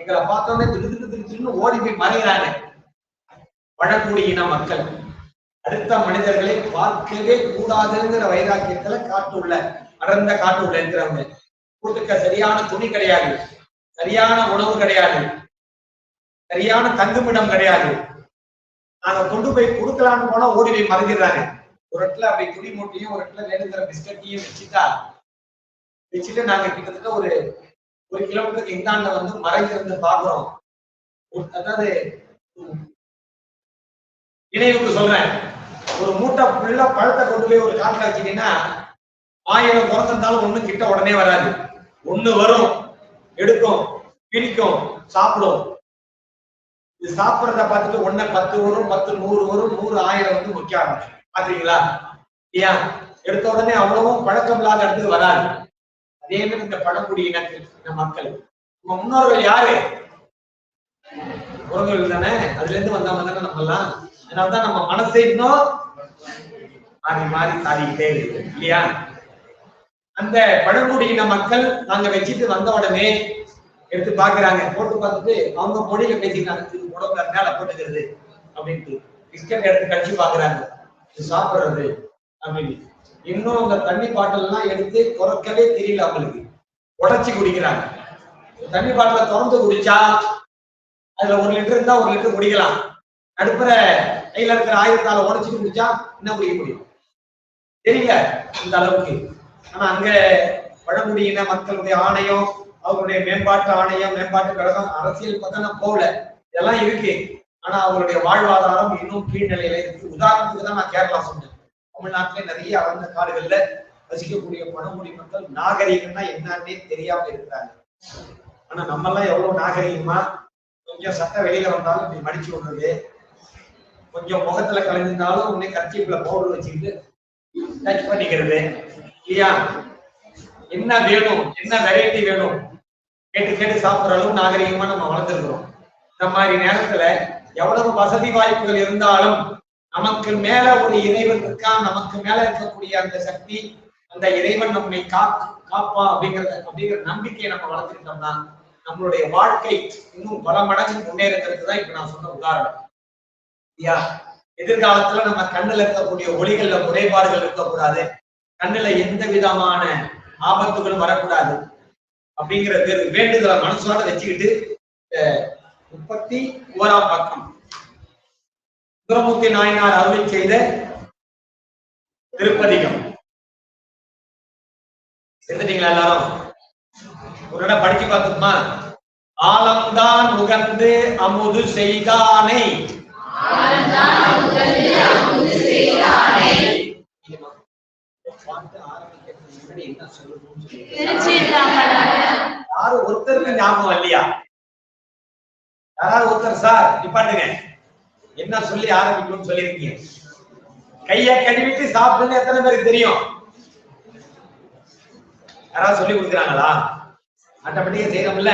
எங்களை பார்த்தோன்னே திடீர்னு ஓடி போய் மறைகிறாங்க பழங்குடியின மக்கள். அடுத்த மனிதர்களை பார்க்கவே கூடாதுங்கிற வைராக்கியத்துல காட்டுள்ள அடர்ந்த காட்டுள்ள இருக்கிறவங்க. கூட்டுக்க சரியான துணி கிடையாது, சரியான உணவு கிடையாது, சரியான தங்குமிடம் கிடையாது. நாங்க கொண்டு போய் கொடுக்கலான்னு போனா ஓடி போய் மறைஞ்சிடறாங்க. ஒரு இடத்துல அப்படி துணி மூட்டையும் ஒரு இடத்துல வேணுங்கிற பிஸ்கட்டையும் வச்சுட்டு நாங்க கிட்டத்தட்ட ஒரு 1 கிலோமீட்டருக்கு இந்தாண்ட வந்து மறைஞ்சிருந்து பாக்குறோம். அதாவது நினைவுக்கு சொல்றேன், ஒரு மூட்டை ஃபுல்லா பழத்தை கொண்டு போய் ஒரு காட்டுல வச்சுட்டீங்கன்னா 1000 பிறந்திருந்தாலும் ஒண்ணு கிட்ட உடனே வராது. ஒண்ணு வரும், எடுக்கும், பிரிக்கும், சாப்பிடும். இது சாப்பிடறத பார்த்துட்டு ஒண்ணு 10 வரும், 10 100 வரும், 100 1000 வந்து முக்கிய ஆரம்பிச்சு. பாத்தீங்களா? ஏன் எடுத்த உடனே அவ்வளவும் பழக்கம் இல்லாத இடத்துக்கு வராது. அதே மாதிரி இந்த பழங்குடியின மக்கள் நம்ம முன்னோர்கள் யாரு? உறவுகள் தானே. அதுல இருந்து வந்தவங்க தானே நம்ம எல்லாம். அதனாலதான் நம்ம மனசை இன்னும் மாறி மாறி தாடிக்கிட்டே இருக்கு இல்லையா? அந்த பழங்குடியின மக்கள் நாங்க வச்சுட்டு வந்த உடனே எடுத்து பாக்குறாங்க. போட்டு பார்த்துட்டு அவங்க மொழியில பேசிக்கிறாங்க. இது உடம்புல மேல போட்டுக்கிறது அப்படின்ட்டு பிஸ்கட் எடுத்து கடிச்சு பாக்குறாங்க. இது சாப்பிடுறது அப்படின்னு. இன்னும் அந்த தண்ணி பாட்டில் எல்லாம் எடுத்து குறைக்கவே தெரியல அவங்களுக்கு. உடைச்சி குடிக்கிறாங்க. தண்ணி பாட்டில திறந்து குடிச்சா அதுல 1 லிட்டர் இருந்தா 1 லிட்டர் குடிக்கலாம். நடுப்புற கையில இருக்கிற ஆயுதத்தால உடைச்சிட்டு குடிச்சா என்ன குடிக்க முடியும்? தெரியல இந்த அளவுக்கு. ஆனா அங்க பழங்குடியின மக்களுடைய ஆணையம், அவங்களுடைய மேம்பாட்டு ஆணையம், மேம்பாட்டு கழகம், அரசியல் பக்கம் போகல. இதெல்லாம் இருக்கு. ஆனா அவங்களுடைய வாழ்வாதாரம் இன்னும் கீழ்நிலையில இருக்கு. உதாரணத்துக்கு தான் நான் கேரளா சொன்னேன். தமிழ்நாட்டிலே நிறைய அடர்ந்த காடுகள்ல வசிக்கக்கூடிய பழங்குடி மக்கள் நாகரீகம்னா என்னன்னே தெரியாம இருக்கிறாங்க. ஆனா நம்ம எல்லாம் எவ்வளவு நாகரீகமா, கொஞ்சம் சட்டை வெளியில வந்தாலும் இப்படி மடிச்சு விடுறது, கொஞ்சம் முகத்துல கலந்துருந்தாலும் உடனே கர்ச்சீப்ல பவுடர் வச்சுக்கிட்டு டச் பண்ணிக்கிறது இல்லையா? என்ன வேணும், என்ன வெரைட்டி வேணும் கேட்டு கேட்டு சாப்பிடுற அளவு நாகரீகமா நம்ம வளர்ந்துருக்கிறோம். இந்த மாதிரி நேரத்துல எவ்வளவு வசதி வாய்ப்புகள் இருந்தாலும் நமக்கு மேல ஒரு இறைவன் இருக்கான், நமக்கு மேல இருக்கக்கூடிய அந்த சக்தி, அந்த இறைவன் நம்மை காப்பான் அப்படிங்கிற நம்பிக்கையை நம்ம வளர்த்துக்கிட்டோம்னா நம்மளுடைய வாழ்க்கை இன்னும் பல மடங்கு முன்னேறதுக்கு தான் இப்ப நான் சொன்ன உதாரணம். எதிர்காலத்துல நம்ம கண்ணுல இருக்கக்கூடிய ஒளிகள்ல குறைபாடுகள் இருக்கக்கூடாது, கண்ணுல எந்த விதமான ஆபத்துகளும் வரக்கூடாது அப்படிங்கிற வேண்டுதலை மனசோட வச்சுக்கிட்டு 31ஆம் பக்கம் சுந்தரமூர்த்தி நாயனார் அருளி செய்த திருப்பதிகம் எடுத்துட்டீங்களா? எல்லாரும் ஒரு இடம் படிச்சு பார்த்துமா? ஆலம்தான் உகந்து அமுது செய்தானை. யாரும் ஒருத்தருக்கு ஞாபகம் இல்லையா? யாராவது ஒருத்தர் சார் நிப்பாட்டுங்க, என்ன சொல்லி ஆரம்பிக்கணும்னு சொல்லிருக்கீங்க? கைய கழுவிட்டு சாப்பிடுன்னு எத்தனை பேருக்கு தெரியும்? யாராவது சொல்லி கொடுக்குறாங்களா? ஆட்டோமேட்டிக்கா செய்யறோம்ல.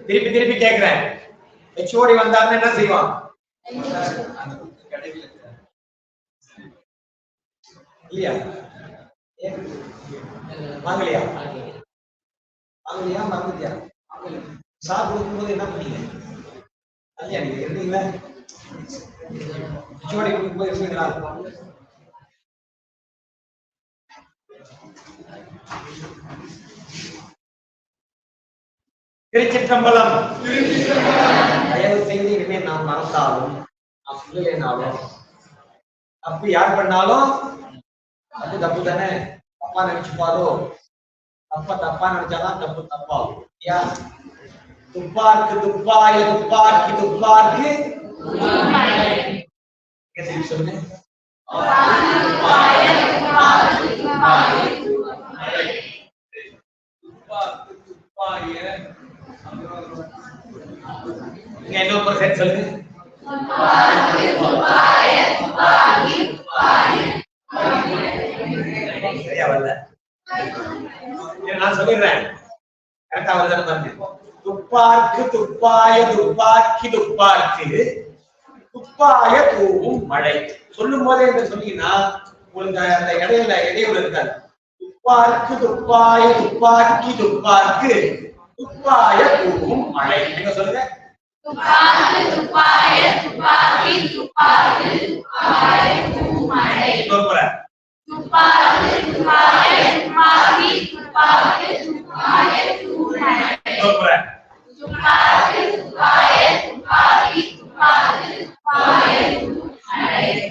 திருப்பி திருப்பி கேட்கிறேன். ஹெச்ஓடி வந்தாருன்னு என்ன செய்வான்? இல்லையா? வாங்கலையா? வாங்கலையா? மறந்துட்டியா? சார் கொடுக்கும்போது என்ன பண்ணீங்க? இல்லையா? நீங்க இருந்தீங்களா? ஹெச்ஓடி கொடுக்கும்போது இருந்தீங்களா? திருச்சிற்றம்பலம். தயவு செய்து இனிமேல் நான் மறந்தாலும், நான் சொல்லலைனாலும், தப்பு யார் பண்ணாலும் அது தப்பு தானே. தப்பா நினைச்சுப்பாரோ? தப்பா நினைச்சாதான் தப்பு தப்பாகும். துப்பார்க்கு துப்பாய துப்பாக்கி துப்பார்க்கு சொல்லு. இன்னொரு சேர்த்து சொல்லுங்க. சரியா வரல? நான் சொல்லிடுறேன். கரெக்டா வருதான்னு பாருங்க. துப்ப துப்பார்க்கு துப்பாய துப்பாக்கி துப்பார்க்கு துப்பாய தூவும் மழை. சொல்லும் போதே என்ன சொன்னீங்கன்னா உங்களுக்கு அந்த இடையூறு இருக்காது. துப்பார்க்கு துப்பாய துப்பாக்கி துப்பார்க்கு துப்பாய தூவும் மழை. என்ன சொல்லுங்க?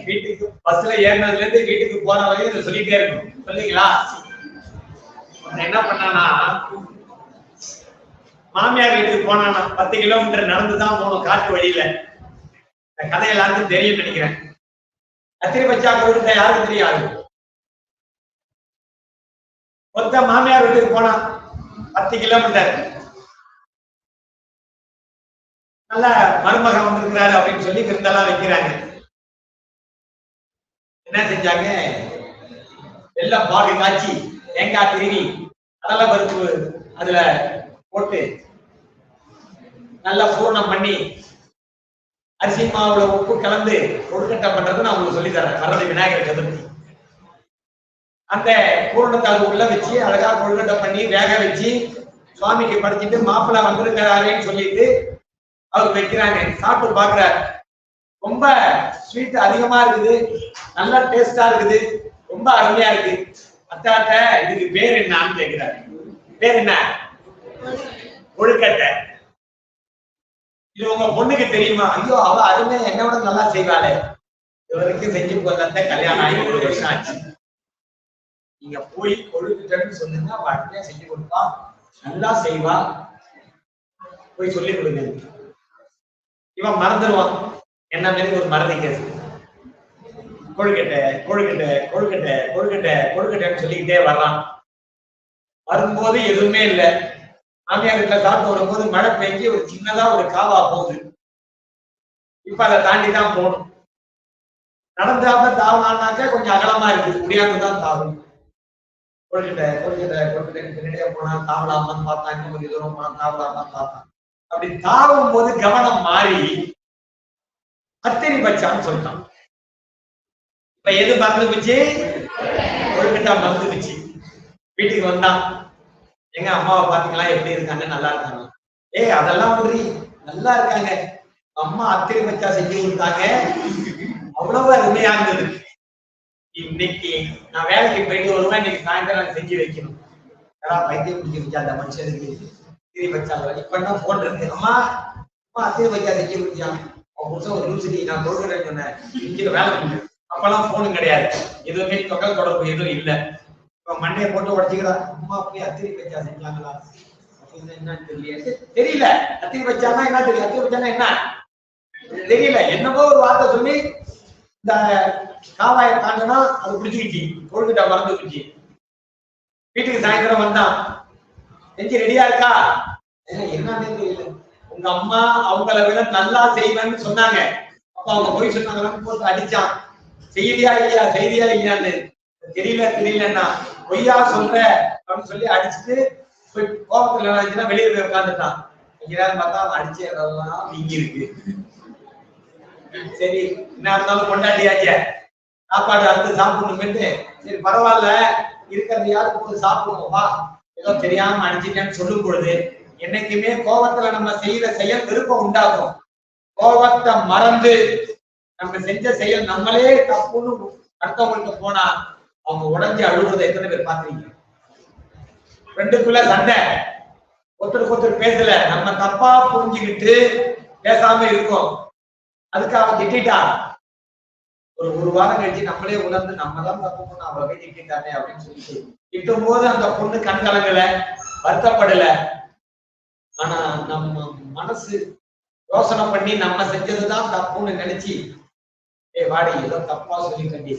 வீட்டுக்கு பஸ்ல ஏறினதுல இருந்து வீட்டுக்கு போன வரையும் இதை சொல்லிட்டே இருக்கும். சொல்றீங்களா? என்ன பண்ணானா மாமியார் வீட்டுக்கு போனானா 10 கிலோமீட்டர் நடந்துதான் போகணும் காட்டு வழியில. இந்த கதை எல்லாருக்கும் தெரியும் நினைக்கிறேன். அத்திரி பச்சா கோவிலுக்கு யாருக்கும் தெரியாது. மொத்த மாமியார் வீட்டுக்கு போனா 10 கிலோமீட்டர். நல்ல மருமகன் வந்திருக்கிறாரு அப்படின்னு சொல்லி விருந்தெல்லாம் வைக்கிறாங்க. என்ன செஞ்சாங்க? எல்லாம் பாகு காய்ச்சி தேங்காய் திருவி கடலை பருப்பு அதுல போட்டு நல்லா பூர்ணம் பண்ணி அரிசி மாவுல உப்பு கலந்து கொழுக்கட்டை பண்றது நான் உங்களுக்கு சொல்லி தரேன். வர்றது விநாயகர் சதுர்த்தி. அந்த பூர்ணத்தை அது உள்ள வச்சு அழகா கொழுக்கட்டை பண்ணி வேக வச்சு சுவாமிக்கு படைச்சிட்டு மாப்பிள்ளை வந்திருக்கிறாரேன்னு சொல்லிட்டு அவர் வைக்கிறாங்க. சாப்பிட்டு பாக்குறாரு. ரொம்ப ஸ்வீட் அதிகமா இருக்குது, நல்லா டேஸ்டா இருக்குது, ரொம்ப அருமையா இருக்கு. அத்தாட்ட இதுக்கு பேர் என்னன்னு கேட்கிறாரு. பேர் என்ன? கொழுக்கட்டை. இது உங்க பொண்ணுக்கு தெரியுமா? ஐயோ அவ அருமை என்னோட நல்லா செய்வாளே. இவருக்கு செஞ்சு போதாத்த கல்யாணம் ஆகி 1 வருஷம் ஆச்சு. நீங்க போய் கொழுக்கட்டைன்னு சொல்லுங்க, அவ அருமையா செஞ்சு கொடுப்பா, நல்லா செய்வா, போய் சொல்லி கொடுங்க. இவன் மறந்துடுவான். என்ன மாதிரி ஒரு மறதி கேஸ். கொழுக்கட்டை கொழுக்கட்டை கொழுக்கட்டை கொழுக்கட்டை கொழுக்கட்டைன்னு சொல்லிக்கிட்டே வர்றான். வரும்போது எதுவுமே இல்லை. மாமியார் வீட்டுல சாப்பிட்டு வரும்போது மழை பெஞ்சு ஒரு சின்னதா ஒரு காவா போகுது. இப்ப அதை தாண்டி தான் போகணும். நடந்தாப்ப தாவலான்னாக்க கொஞ்சம் அகலமா இருக்கு, முடியாமதான் தாவும். கொழுக்கட்டை கொழுக்கட்டை கொழுக்கட்டை பின்னாடியே போனா தாவலாமான்னு பார்த்தான். இன்னும் கொஞ்சம் தூரம் போனா தாவலாமான்னு பார்த்தான். அப்படி தாவும் போது கவனம் மாறி அத்திரி பச்சான்னு சொல்லிட்டான். இப்ப எது மறந்து போச்சு? கொழுக்கட்டா மறந்து போச்சு. வீட்டுக்கு வந்தான். எங்க அம்மாவை பாத்தீங்களா எப்படி இருக்காங்க? நல்லா இருக்காங்க. அதெல்லாம் ஒன்றி நல்லா இருக்காங்க. அம்மா அத்திரி பச்சா செஞ்சு கொடுத்தாங்க, அவ்வளவு அருமையா இருந்தது. இன்னைக்கு நான் வேலைக்கு போயிட்டு வருவேன், இன்னைக்கு சாயந்தரம் செஞ்சு வைக்கணும். பைத்தியம் பிடிச்சிருச்சா அந்த மனுஷனுக்கு? அத்திரி பச்சா இப்ப என்ன போன் இருக்கு. அம்மா அம்மா அத்திரி பச்சா செஞ்சு கொடுத்தான். புதுசா ஒரு நியூஸ் நான் கொடுக்குறேன்னு சொன்னேன். இங்க வேலை பண்ணு. அப்பெல்லாம் போனும் கிடையாது, எதுவுமே தொகல் தொடர்பு எதுவும் இல்லை. இப்ப மண்டையை போட்டு உடச்சிக்கிறா. அம்மா போய் அத்திரி பச்சா செஞ்சாங்களா அப்படின்னு என்னன்னு தெரியல. அத்திரி பச்சானா என்ன தெரியும்? அத்திரி பச்சானா என்ன தெரியல. என்னவோ ஒரு வார்த்தை சொல்லி இந்த காவாயை தாண்டனா அது பிடிச்சிக்கிச்சு. கொழுக்கட்டை மறந்து போச்சு. வீட்டுக்கு சாயந்தரம் வந்தான். செஞ்சு ரெடியா இருக்கா? என்னன்னே தெரியல. உங்க அம்மா அவங்கள விட நல்லா செய்வேன்னு சொன்னாங்க. அப்ப அவங்க போய் சொன்னாங்களான்னு போட்டு அடிச்சான். செய்தியா இல்லையா செய்தியா இல்லையான்னு தெரியல தெரியலன்னா பொய்யா சொல்ற அப்படின்னு சொல்லி அடிச்சுட்டு போய் கோபத்துல நினைச்சுன்னா வெளியே போய் உட்காந்துட்டான். கொஞ்ச நேரம் பார்த்தா அவன் அடிச்சு அதெல்லாம் வீங்கி இருக்கு. சரி என்ன இருந்தாலும் கொண்டாடியாச்ச, சாப்பாடு அடுத்து சாப்பிடணும்னு சரி பரவாயில்ல இருக்கிறது யாருக்கு போது சாப்பிடுவோம்பா, ஏதோ தெரியாம அடிச்சுட்டேன்னு சொல்லும் பொழுது என்னைக்குமே கோபத்துல நம்ம செய்யற செயல் விருப்பம் உண்டாகும். கோபத்தை மறந்து நம்ம செஞ்ச செயல் நம்மளே தப்புன்னு அடுத்தவங்களுக்கு போனா அவங்க உடஞ்சி அழுகுறதை எத்தனை பேர் பாக்குறீங்க? ரெண்டுக்குள்ள சண்டை, ஒருத்தருக்கு ஒருத்தர் பேசல, நம்ம தப்பா புரிஞ்சுக்கிட்டு பேசாம இருக்கோம். அதுக்கு அவன் திட்டா ஒரு வாரம் கழிச்சு நம்மளே உணர்ந்து நம்ம தான் தப்பு பண்ண அவளை போய் திட்டானே அப்படின்னு சொல்லிட்டு திட்டும் போது அந்த பொண்ணு கண் கலங்கல, வருத்தப்படல. ஆனா நம்ம மனசு யோசனை பண்ணி நம்ம செஞ்சதுதான் தப்புன்னு நினைச்சு வாடி ஏதோ தப்பா சொல்லிக்கண்டி,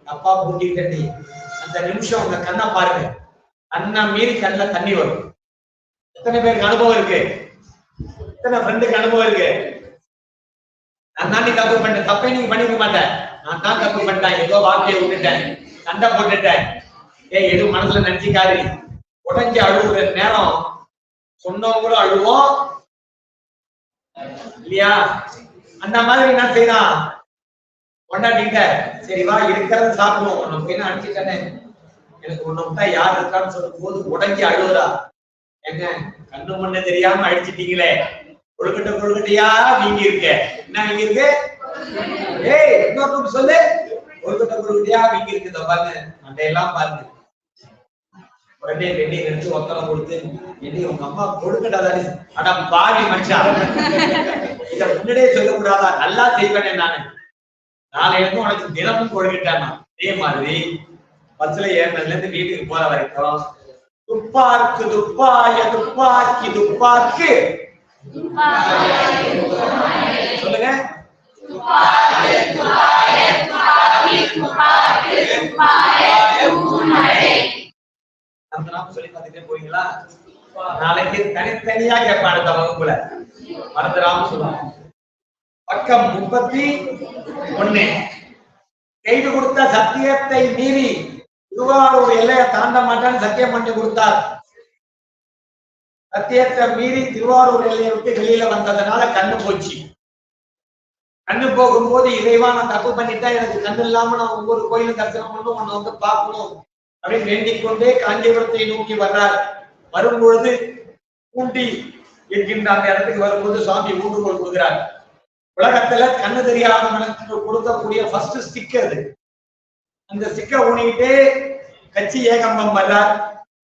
தப்பா பூட்டிக்கண்டி, அந்த நிமிஷம் உங்க கண்ணை பாருங்க, கண்ணை மீறி கண்ணுல தண்ணி வரும். எத்தனை பேருக்கு அனுபவம் இருக்கு? எத்தனை ஃப்ரெண்டுக்கு அனுபவம் இருக்கு? நான் தாண்டி தப்பு பண்ணிட்டேன், தப்பே நீங்க பண்ணிக்க மாட்டேன், நான் தான் தப்பு பண்ணிட்டேன், ஏதோ வார்த்தையை விட்டுட்டேன், சண்டை போட்டுட்டேன், எதுவும் மனசுல நினைச்சிக்காரு, உடஞ்சி அழுகுற நேரம் சொன்னவங்களும் அழுவோம் இல்லையா? அந்த மாதிரி என்ன செய்யலாம், கொண்டாடிட்ட சரி வா இருக்கிறத சாப்பிடுவோம், உனக்கு என்ன அனுப்பிட்டானே, எனக்கு ஒண்ணு விட்டா யார் இருக்கான்னு சொல்லும் போது உடஞ்சி அழுவுறா. எங்க கண்ணு மண்ணு தெரியாம அடிச்சிட்டீங்களே, கொழுக்கட்டை கொழுக்கட்டையா வீங்கி இருக்க, என்ன வீங்கி இருக்கு? ஏய் இன்னொரு சொல்லு, கொழுக்கட்டை கொழுக்கட்டையா வீங்கி இருக்குது பாருங்க, அதையெல்லாம் பாருங்க. உடனே வெந்நீர் எடுத்து ஒத்தனை கொடுத்து, எண்ணி உங்க அம்மா கொழுக்கட்டாதாரி, ஆனா பாவி மனுஷா, இத முன்னாடியே சொல்லக்கூடாதா, நல்லா செய்வேனே நானு, நாளையிலிருந்து உனக்கு தினமும் கொழுக்கட்டானா. அதே மாதிரி பஸ்ல ஏறினதுல இருந்து வீட்டுக்கு போற வரைக்கும் துப்பாக்கு துப்பாய துப்பாக்கி துப்பாக்கு சொல்லுங்க, சொல்லி பார்த்துட்டே போறீங்களா? நாளைக்கு தனித்தனியா கேட்பான் அடுத்த வகுப்புல, மறந்துடாம சொல்லுவாங்க. பக்கம் 31. கைது கொடுத்த சத்தியத்தை மீறி திருவாரூர் எல்லையை தாண்ட மாட்டான்னு சத்தியம் பண்ணி கொடுத்தார். சத்தியத்தை மீறி திருவாரூர் எல்லையை விட்டு வெளியில வந்ததுனால கண்ணு போச்சு. கண்ணு போகும்போது இறைவா நான் தப்பு பண்ணிட்டா, எனக்கு கண்ணு இல்லாம நான் ஒவ்வொரு கோயிலும் தரிசனம் பண்ணணும், உன்னை வந்து பார்க்கணும் அப்படின்னு வேண்டிக் கொண்டே காஞ்சிபுரத்தை நோக்கி வர்றார். வரும்பொழுது பூண்டி என்கின்ற அந்த இடத்துக்கு வரும்போது சுவாமி ஊன்றுகோல் கொடுக்கிறார். உலகத்துல கண்ணு தெரியாதவனுக்கு கொடுக்கக்கூடிய ஃபர்ஸ்ட் ஸ்டிக்கர் அது. அந்த ஸ்டிக்கர் ஊனிக்கிட்டே கட்சி ஏகம்பம் வர்றார்.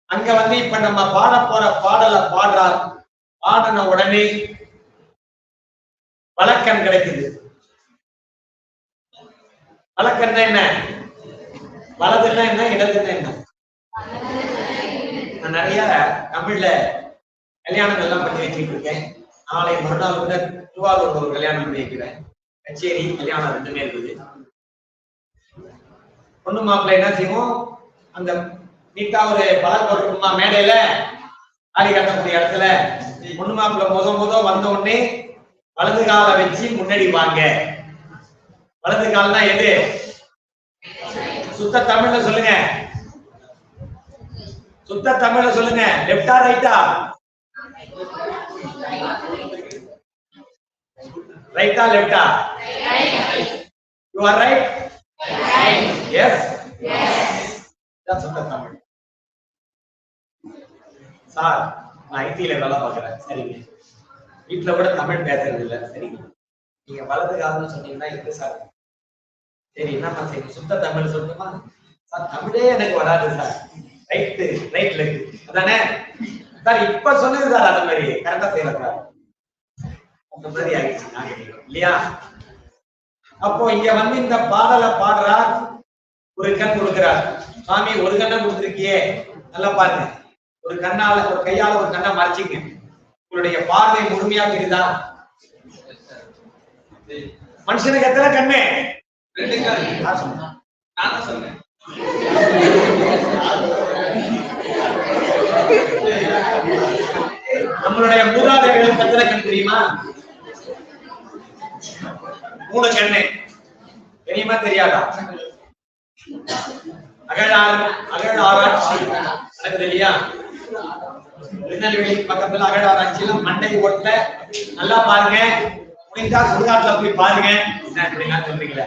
அங்க வந்து இப்ப நம்ம பாட போற பாடலை பாடுறார். பாடின உடனே வழக்கன் கிடைக்குது. வழக்கன்னா என்ன, வலதுன்னா என்ன, இடதுன்னா என்ன? நான் நிறைய தமிழ்ல கல்யாணங்கள் எல்லாம் பண்ணி வச்சுட்டு இருக்கேன். நாளை மறுநாள் கூட திருவாரூர் ஒரு கல்யாணம் பண்ணி வைக்கிறேன். கச்சேரி கல்யாணம் ரெண்டுமே இருக்குது. பொண்ணு மாப்பிள்ளை என்ன செய்வோம், அந்த நீட்டா ஒரு பலர் போட்டுமா மேடையில ஆடி கட்டக்கூடிய இடத்துல பொண்ணு மாப்பிள்ளை முத வந்த உடனே வலது காலை வச்சு முன்னாடி வாங்க. வலது கால்னா எது? சுத்த தமிழ்ல சொல்லுங்க, சுத்த தமிழ்ல சொல்லுங்க. லெப்டா ரைட்டா? ரைட்டா லெப்டா? You are right. எஸ், தான் சுத்த தமிழ். சார் நான் ஐடில வேலை பார்க்கிறேன். சரிங்க, வீட்டுல கூட தமிழ் பேசுறது இல்லை. சரிங்க, நீங்க வலது காலம்னு சொன்னீங்கன்னா எப்படி சார்? சரி என்னப்பா சரி சுத்த தமிழ் சொல்லணுமா சார்? தமிழே எனக்கு வராது சார். ரைட்டு ரைட்ல இருக்கு அதானே சார்? இப்ப சொன்னது சார் அந்த மாதிரி கரெக்டா செய்யல சார். அந்த மாதிரி ஆயிடுச்சு இல்லையா? அப்போ இங்க வந்து இந்த பாடலை பாடுறார். ஒரு கண் கொடுக்கிறார் சுவாமி. ஒரு கண்ணை கொடுத்திருக்கியே, நல்லா பாருங்க. ஒரு கண்ணால ஒரு கையால ஒரு கண்ணை மறைச்சிங்க. உங்களுடைய பார்வை முழுமையா தெரியுதா? மனுஷனுக்கு எத்தனை கண்ணு? 2 கண்ணு. நான் சொன்னேன். நம்மளுடைய மூதாதையர்களுக்கு எத்தனை கண் தெரியுமா? 3 கண்ணு. தெரியுமா தெரியாதா? அகழாராய்ச்சி நடக்குது இல்லையா? திருநெல்வேலி பக்கத்துல அகழாராய்ச்சியில மண்டை ஓட்டுல நல்லா பாருங்க. முடிஞ்சா சுடுகாட்டுல போய் பாருங்க. என்ன சொல்றீங்களா?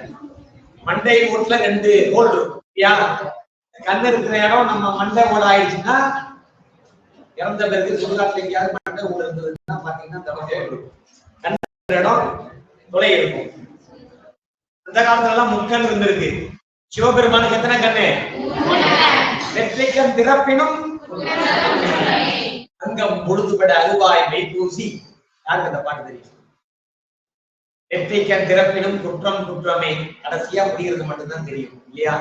மண்டை ஓட்டுல 2 ஹோல் இல்லையா? கண்ணு இருக்கிற இடம் நம்ம மண்டை ஓட ஆயிடுச்சுன்னா, இறந்த பிறகு சுடுகாட்டுல எங்கேயாவது மண்டை ஓடு இருந்ததுன்னா பாத்தீங்கன்னா கண்ணு இடம் தொலை இருக்கும். அந்த காலத்துல எல்லாம் முக்கண் இருந்திருக்கு. சிவபெருமானுக்கு எத்தனை கண்ணு? நெற்றிக்கண் திறப்பினும் அங்கம் பொழுதுபட அருவாய் மெய்பூசி. யாருக்கு அந்த பாட்டு தெரியும்? நெற்றிக்கண் திறப்பினும் குற்றம் குற்றமே. கடைசியா முடிகிறது மட்டும்தான் தெரியும் இல்லையா?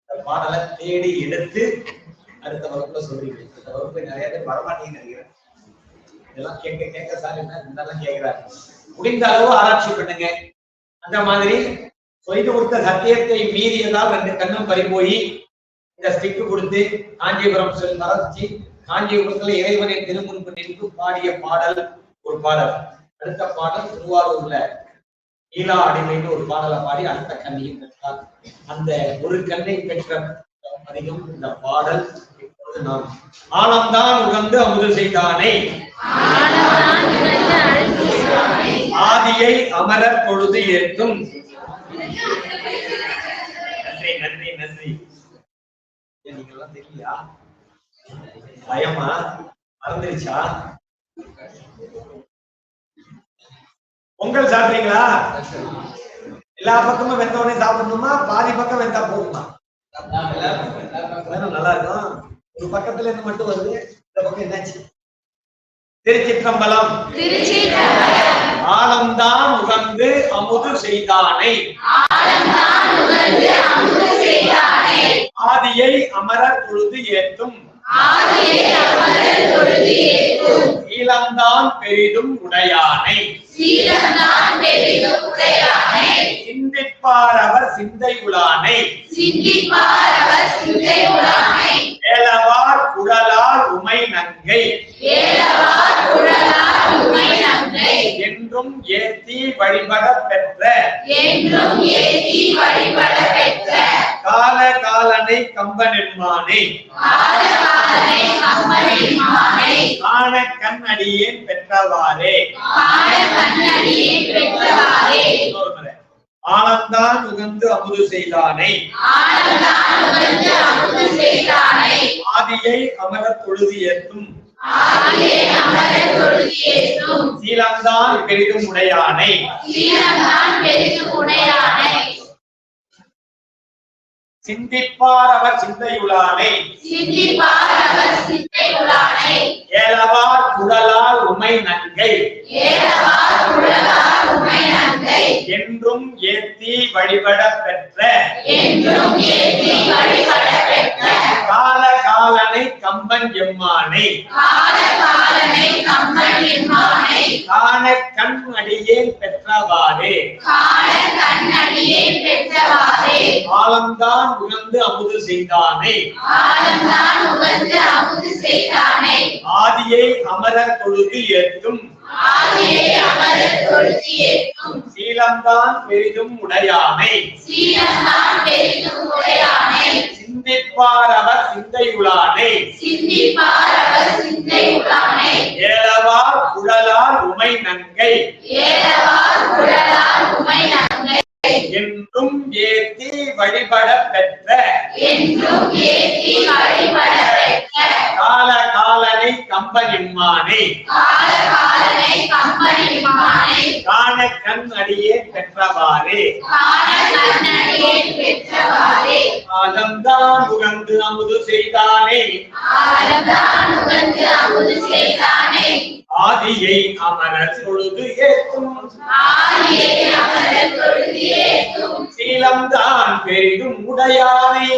இந்த பாடலை தேடி எடுத்து அடுத்த வகுப்புல சொல்றீங்க. இந்த வகுப்பு நிறைய பேர் வரமாட்டீங்கன்னு நினைக்கிறேன். இதெல்லாம் கேட்க கேட்க சார் என்ன இதெல்லாம் கேட்கிறாரு. முடிந்த அளவு ஆராய்ச்சி பண்ணுங்க. அந்த மாதிரி செய்து கொடுத்த சத்தியத்தை மீறியதால் 2 கண்ணும் பறிபோய் இந்த ஸ்டிக்கு கொடுத்து காஞ்சிபுரம் செல் மறைச்சி காஞ்சிபுரத்துல இறைவனை திருமுன்பு நின்று பாடிய பாடல் ஒரு பாடல். அடுத்த பாடல் திருவாரூர்ல ஈலா அடிமைன்னு ஒரு பாடலை பாடி அடுத்த கண்ணையும் பெற்றார். அந்த ஒரு கண்ணை பெற்ற அதிகம் இந்த பாடல் ஆலம்தான் உகந்து அமுது செய்தானை ஆதியை அமரர் பொழுது ஏற்றும். நன்றி நன்றி நன்றி. நீங்க எல்லாம் தெரியலையா? பயமா மறந்துருச்சா? பொங்கல் சாப்பிட்டீங்களா? எல்லா பக்கமும் வெந்த உடனே சாப்பிடணுமா? பாதி பக்கம் வெந்தா போதுமா? நல்லா இருக்கும். ஒரு பக்கத்துல இருந்து மட்டும் வருது, இந்த பக்கம் என்னாச்சு? திருச்சிற்றம்பலம். ஆலம்தான் உகந்து அமுது செய்தானை ஆதியை அமரர் பொழுது ஏற்றும். ஈழம்தான் பெரிதும் உடையானை சிந்திப்பார் அவர் சிந்தை உளானை ஏலவார் குழலார் உமை நங்கை என்றும் ஏத்தி வழிபட பெற்ற கால காலனை கம்பனெம்மானை காண கண் அடியேன் பெற்றவாறே. ஆனந்தான் உகந்து அமுது செய்தானை ஆதியை அமரர் பொழுது ஏற்றும். சீலம்தான் பெரிதும் உடையானை சிந்திப்பார் அவர் சிந்தையுளானை ஏலவார் குழலார் உமை நங்கை என்றும் ஏத்தி வழிபட பெற்ற கால காலனை கம்பன் எம்மானை காண கண் அடியேன் பெற்றவாறே. ஆலம்தான் உகந்து அமுது செய்தானை ஆதியை அமரர் பொழுது ஏற்றும். சீலம்தான் பெரிதும் உடையானை சிந்திப்பார் அவர் சிந்தையுளானை ஏலவார் குழலார் உமை நங்கை என்றும் ஏத்தி வழிபட பெற்ற கால காலனை கம்பனெம்மானை காண கண் அடியேன் பெற்றவாறே. ஆலம்தான் உகந்து அமுது செய்தானே ஆதியை அமரர் பொழுது ஏற்றும். சீலம்தான் பெரிதும் உடையானை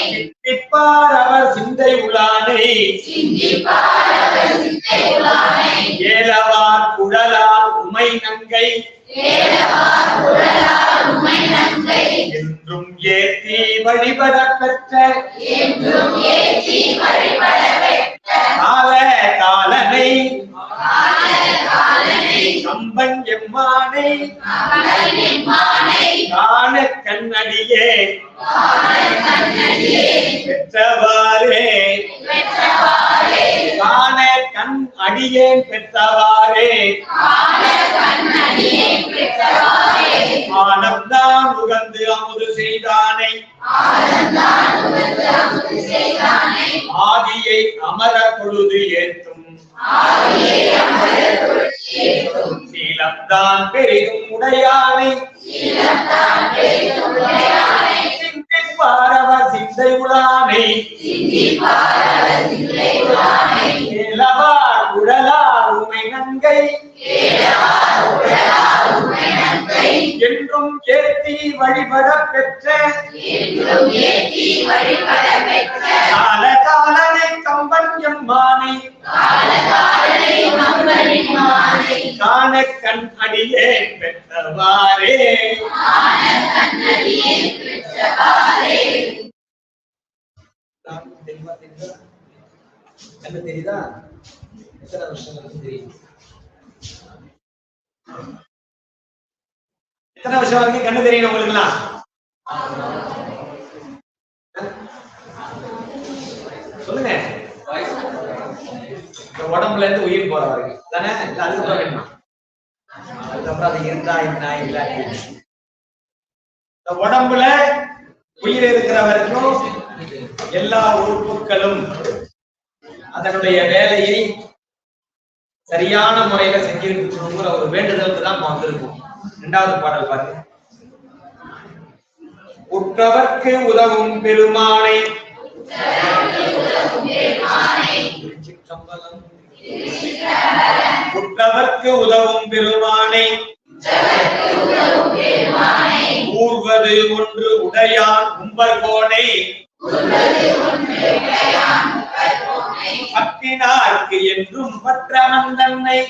சிந்திப்பார் அவர் சிந்தை உளானை ஏலவார் குழலார் உமை நங்கை என்றும் ஏத்தி வழிபட பெற்ற கால காலனை கம்பன் எம்மானை காண கண்ணடியே பெற்றவாறே. காண கண் அடியேன் பெற்றவாறே. ஆனந்தான் உகந்து அமுது செய்தானை ஆதியை அமரர் பொழுது ஏற்றும். சீலம்தான் பெரிதும் உடையானை சிந்திப்பார் அவர் சிந்தை உளானை ஏலவார் குழலார் உமை நங்கை என்றும் ஏத்தி வழிபட பெற்ற கால காலனை கம்பன் எம்மானை காண கண் அடியேன் பெற்றவாறே. தெரியுதா? எத்தனை வருஷம் தெரியும்? எத்தனை வருஷம் வரைக்கும் கண்ணு தெரியும் உங்களுக்கு எல்லாம்? சொல்லுங்க. இந்த உடம்புல இருந்து உயிர் போற வரைக்கும் தானே? இல்ல அதுக்கப்புறம் வேணுமா? அதுக்கப்புறம் அது இருந்தா என்ன இல்ல. இந்த உடம்புல உயிர் இருக்கிற வரைக்கும் எல்லா உறுப்புகளும் அதனுடைய வேலையை சரியான முறையில செஞ்சிருக்கணுங்கிற ஒரு வேண்டுதலுக்கு தான் வந்திருக்கும். இரண்டாவது பாடல் பாருங்க. உற்றவர்க்கு உதவும் பெருமானை உற்றவர்க்கு உதவும் பெருமானை ஊர்வது ஒன்று உடையான் உம்பர்கோனை பற்றினார்க்கு என்றும் பற்றவன் தன்னை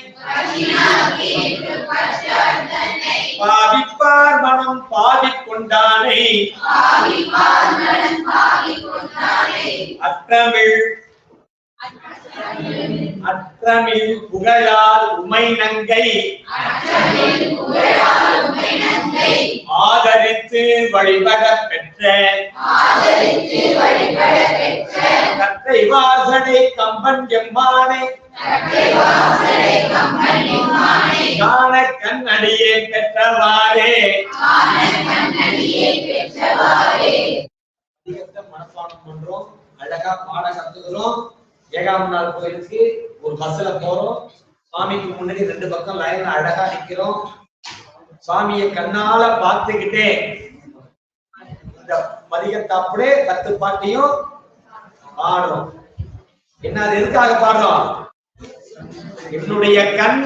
பாவிப்பார் மனம் பாவிக்கொண்டானை அற்றமிழ் புகழால் உமை நங்கை ஆதரித்து வழிபட பெற்ற கற்றை வாசனை கம்பன் எம்மானை காண கண்ணடியே பெற்றவாறே மனப்பாடம் பண்றோம். அழகா பாட கத்துக்கிறோம். ஏகாம்பரநாதர் கோயிலுக்கு ஒரு பஸ்ல போறோம். சுவாமிக்கு முன்னாடி ரெண்டு பக்கம் லைன்ல அழகா நிக்கிறோம். சுவாமியை கண்ணால பார்த்துக்கிட்டே இந்த பதிகத்தை அப்படியே 10 பாட்டையும் பாடுறோம். என்ன அது எதுக்காக பாடுறோம்? என்னுடைய கண்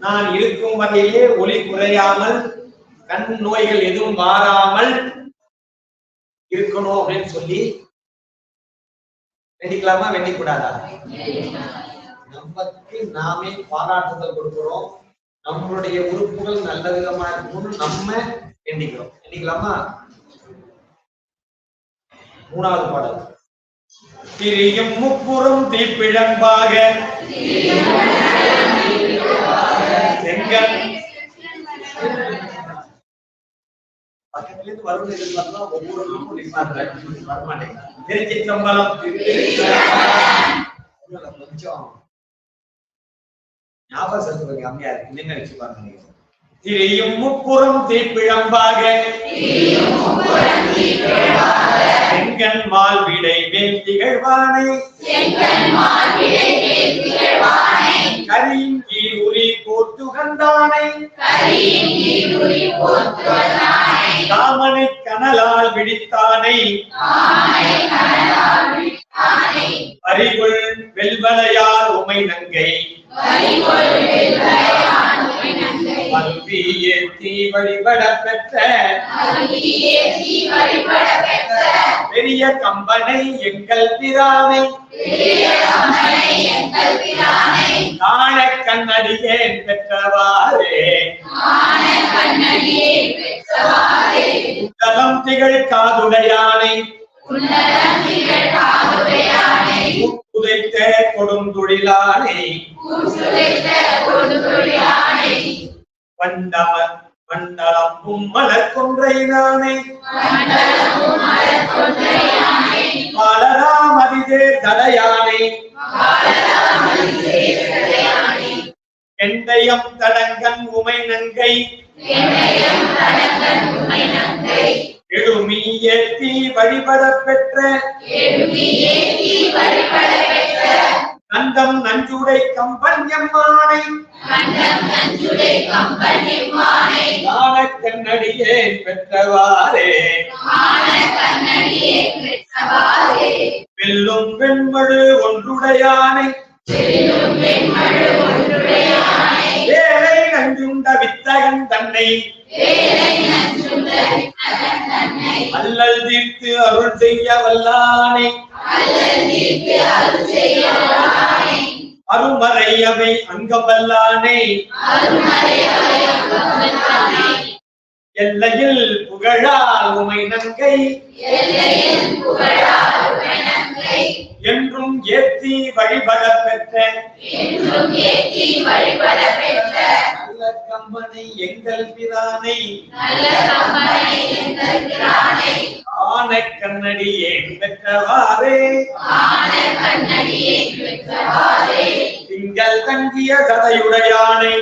நான் இருக்கும் வகையிலே ஒளி குறையாமல் கண் நோய்கள் எதுவும் மாறாமல் இருக்கணும் அப்படின்னு சொல்லி வேண்டிக்கலாமா வேண்டிக்கூடாதா? நமக்கு நாமே பாராட்டுதல் கொடுக்கிறோம். நம்மளுடைய உறுப்புகள் நல்ல விதமா இருக்கணும்னு நம்ம வேண்டிக்கிறோம். வேண்டிக்கலாமா? மூணாவது பாடல். திரியும் முப்புறம் தீப்பிழம்பாக செங்கல் பக்கத்துல இருந்து வருவது எதிர்பார்த்தா ஒவ்வொரு வரமாட்டேங்க. திருச்சிற்றம்பலம் கொஞ்சம் ஞாபகம் செலுத்துவது கம்மியா இருக்கு. என்ன நினைச்சு பாருங்க. திரியும் முப்புறம் தீப்பிழம்பாக செங்கன் மால் விடை மேல் திகழ்வானை கரியின் கீழ் உரி போர்த்துகந்தானை காமனை கனலால் விழித்தானை பரிகுள் வெல்வலையார் உமை நங்கை ஏற்றி வழிபட பெற்ற பெரிய கம்பனை எங்கள் பிரானை காண கண்ணடியேன் பெற்றவாறே தலம் திகழ் காதுடையானை உதைத்த கொடுந்தொழிலானை மண்டலம் மலர் கொன்றை நானை மலராமதிதே தடையானை எண்டையம் தடங்கன் உமை நங்கை எழுமி ஏற்றி வழிபட பெற்ற நந்தம் நஞ்சுடை கம்பன் எம்மானை காண கண்ணடியே பெற்றவாறே வெல்லும் வெண்மழு ஒன்றுடையானை வேலை நஞ்சுண்ட வித்தகன் தன்னை அல்லல் தீர்த்து அருள் செய்ய வல்லானை அருமறை அவை அங்கவல்லானை எல்லையில் புகழால் உமை நங்கை என்றும் ஏற்றி வழிபட பெற்ற நல்ல கம்பனை எங்கள் பிரானை ஆன கண்ணடியே பெற்றவாறே திங்கள் தங்கிய சதையுடையானை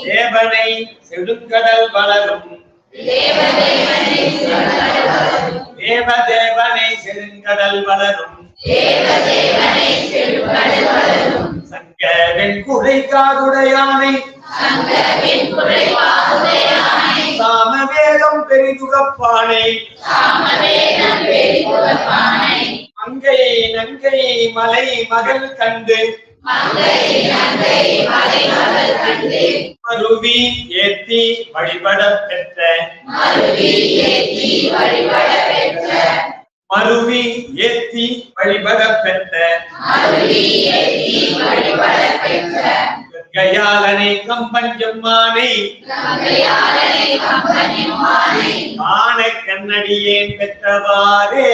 தேவனை செடுங்கடல் வளரும் தேவதேவனை செடுங்கடல் வளரும் சங்க வெண்குடை காதுடையானை சாமவேதம் பெரிதுகப்பானை அங்கை நங்கை மலை மகள் கண்டு மருவி ஏத்தி வழிபட பெற்ற மருவி ஏத்தி வழிபட பெற்ற கங்கையாளனை கம்பஞ்சம்மானை ஆன கண்ணடியேன் பெற்றவாறே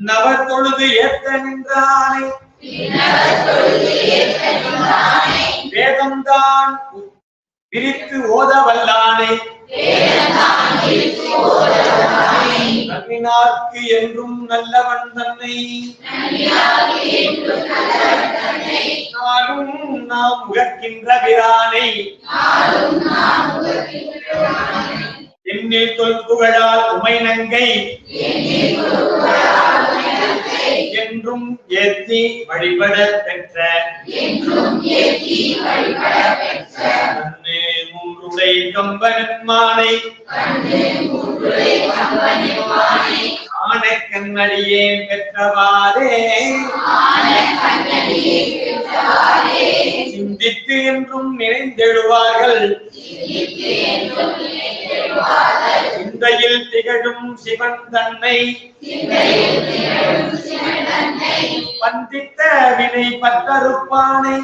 நவர் தொழுது ஏத்த நின்றானை வேதம்தான் பிரித்து ஓத வல்லானை நன்னினார்க்கு என்றும் நல்லவன் தன்னை நாளும் நாம் உகக்கின்ற பிரானை எண்ணில் தொல் புகழால் உமை நங்கை என்றும் ஏத்தி வழிபட பெற்ற மூன்றுடை கம்பனன்மானை ஆன கண்ணடியேன் பெற்றவாறே சிந்தித்து என்றும் நினைந்தெழுவார்கள் சிந்தையில் திகழும் சிவன் தன்னை பந்தித்த வினை பற்றறுப்பானை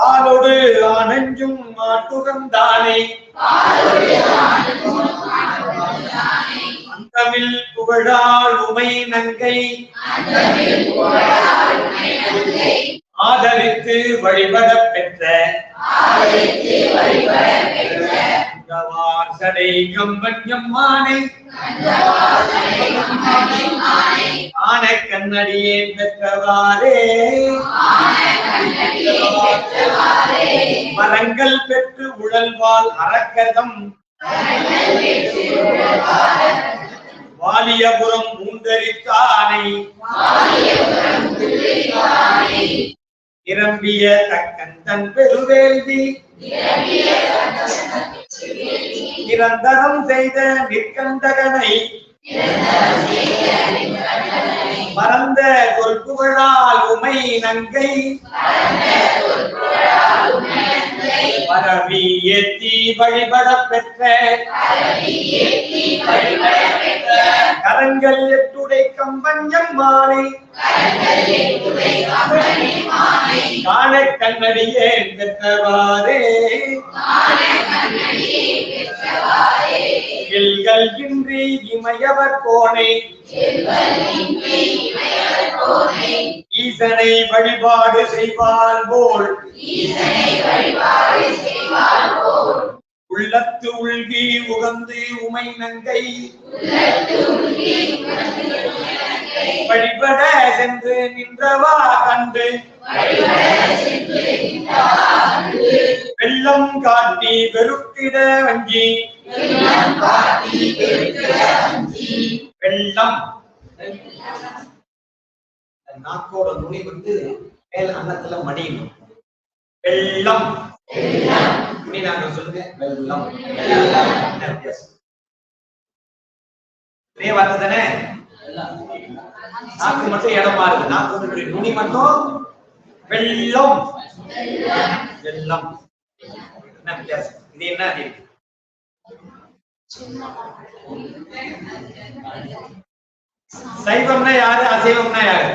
ஆளோடு ஆனஞ்சும் மாட்டுகந்தானே அந்தமில் புகழால் உமை நங்கை ஆதரித்து வழிபட பெற்ற சடை கம்பன்யம்மானை ஆன கண்ணடியேன் பெற்றவாறே மரங்கள் பெற்று உழல்வாள் அரக்கதம் வாலியபுரம் மூந்தரித்தானை நிரம்பிய தக்கந்தன் பெருவேள்வி நிரந்தரம் செய்த நிற்கண்டகனை மறந்த கொல்புகழால் உமை நங்கை பரவி ஏத்தி வழிபட பெற்ற கரங்கள் எட்டுடை கம்பஞ்சம்மானை காண கண்ணடியேன் பெற்றவாறே எல்கள் இன்றி இமையவர் கோணை ஈசனை வழிபாடு செய்வார் போல் உள்ளத்து உள்கி உகந்து உமை நங்கை வழிபட சென்று நின்றவா கண்டு வெள்ளம் காட்டி வெறுக்கிட வஞ்சி வெள்ளம் நாக்கோட நுனி வந்து மேல அன்னத்துல மடியணும். வெள்ளம் நாங்க சொல்லுங்க வெள்ளம் இதே வார்த்தை தானே. நாக்கு மட்டும் இடம் மாறுது, நாக்கு நுனி மட்டும் வெள்ளம் வெள்ளம் என்ன வித்தியாசம்? இது என்ன அது? சைவம்னா யாரு, அசைவம்னா யாரு?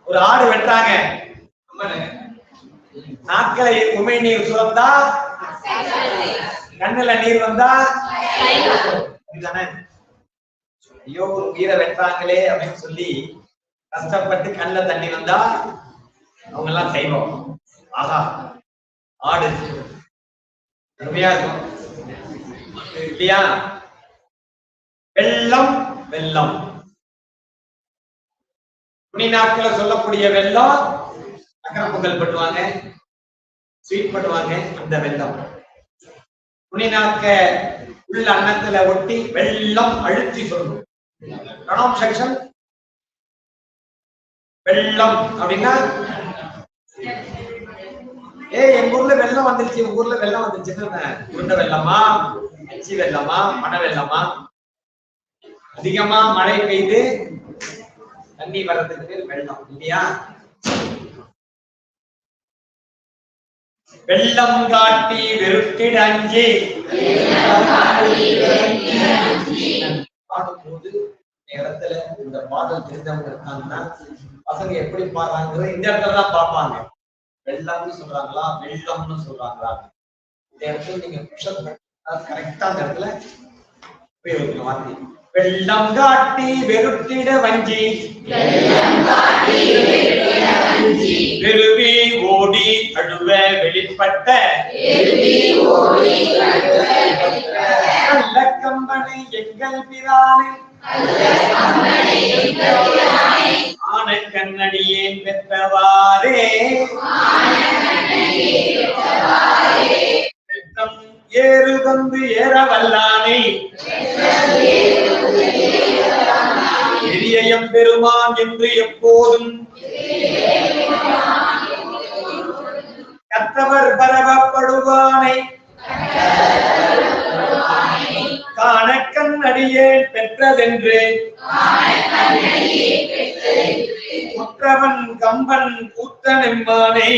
ஒரு ஆடு வெட்டாங்க, நாட்களை உமை நீர் சுரந்தா கண்ணுல நீர் வந்தா இதுதானே. ஐயோ ஒரு உயிரை வெட்டாங்களே அப்படின்னு சொல்லி கஷ்டப்பட்டு கண்ணுல தண்ணி வந்தா அவங்க எல்லாம் செய்வோம். ஆஹா ஆடு அருமையா இருக்கும் இல்லையா? வெள்ளம் வெள்ளம் துணி நாட்கள சொல்லக்கூடிய வெள்ளம் சக்கரை பொங்கல் பண்ணுவாங்க, ஸ்வீட் பண்ணுவாங்க. அந்த வெள்ளம் துணி நாட்க உள்ள அன்னத்துல ஒட்டி வெள்ளம் அழுத்தி சொல்லணும். ப்ரொனவுன்சியேஷன் வெள்ளம் அப்படின்னா எங்க ஊர்ல வெள்ளம் வந்துருச்சு, உங்க ஊர்ல வெள்ளம் வந்துருச்சுன்னு உருண்டை வெள்ளமா, அச்சி வெள்ளமா, மண வெள்ளமா? அதிகமா மழை பெய்து தண்ணி வர்றதுக்கு வெள்ளம் இல்லையா? வெள்ளம் காட்டி வெறுத்திட அஞ்சி பாடும்போது இடத்துல இந்த பாடல் தெரிஞ்சவங்க இருக்காங்கன்னா பசங்க எப்படி பாடுறாங்க இந்த இடத்துல தான் பார்ப்பாங்க. வெள்ளம்னு சொல்றாங்களா வெள்ளம்னு சொல்றாங்களா இந்த இடத்துல நீங்க கரெக்டா அந்த இடத்துல உபயோகிக்கணும் வார்த்தை. வெள்ளம் காட்டி வெறுத்திட வஞ்சி வெறுவி ஓடி அழுவ வெளிப்பட்ட நல்ல கம்பனை எங்கள் பிரானை ஆன கண்ணடியே பெற்றவாறே ஏறு தந்து ஏற வல்லானை பெரியம் பெருமான் என்று எப்போதும் கற்றவர் பரவப்படுவானை காணக்கண் அடியேன் பெற்றதென்று குற்றவன் கம்பன் கூத்தனெம்மானை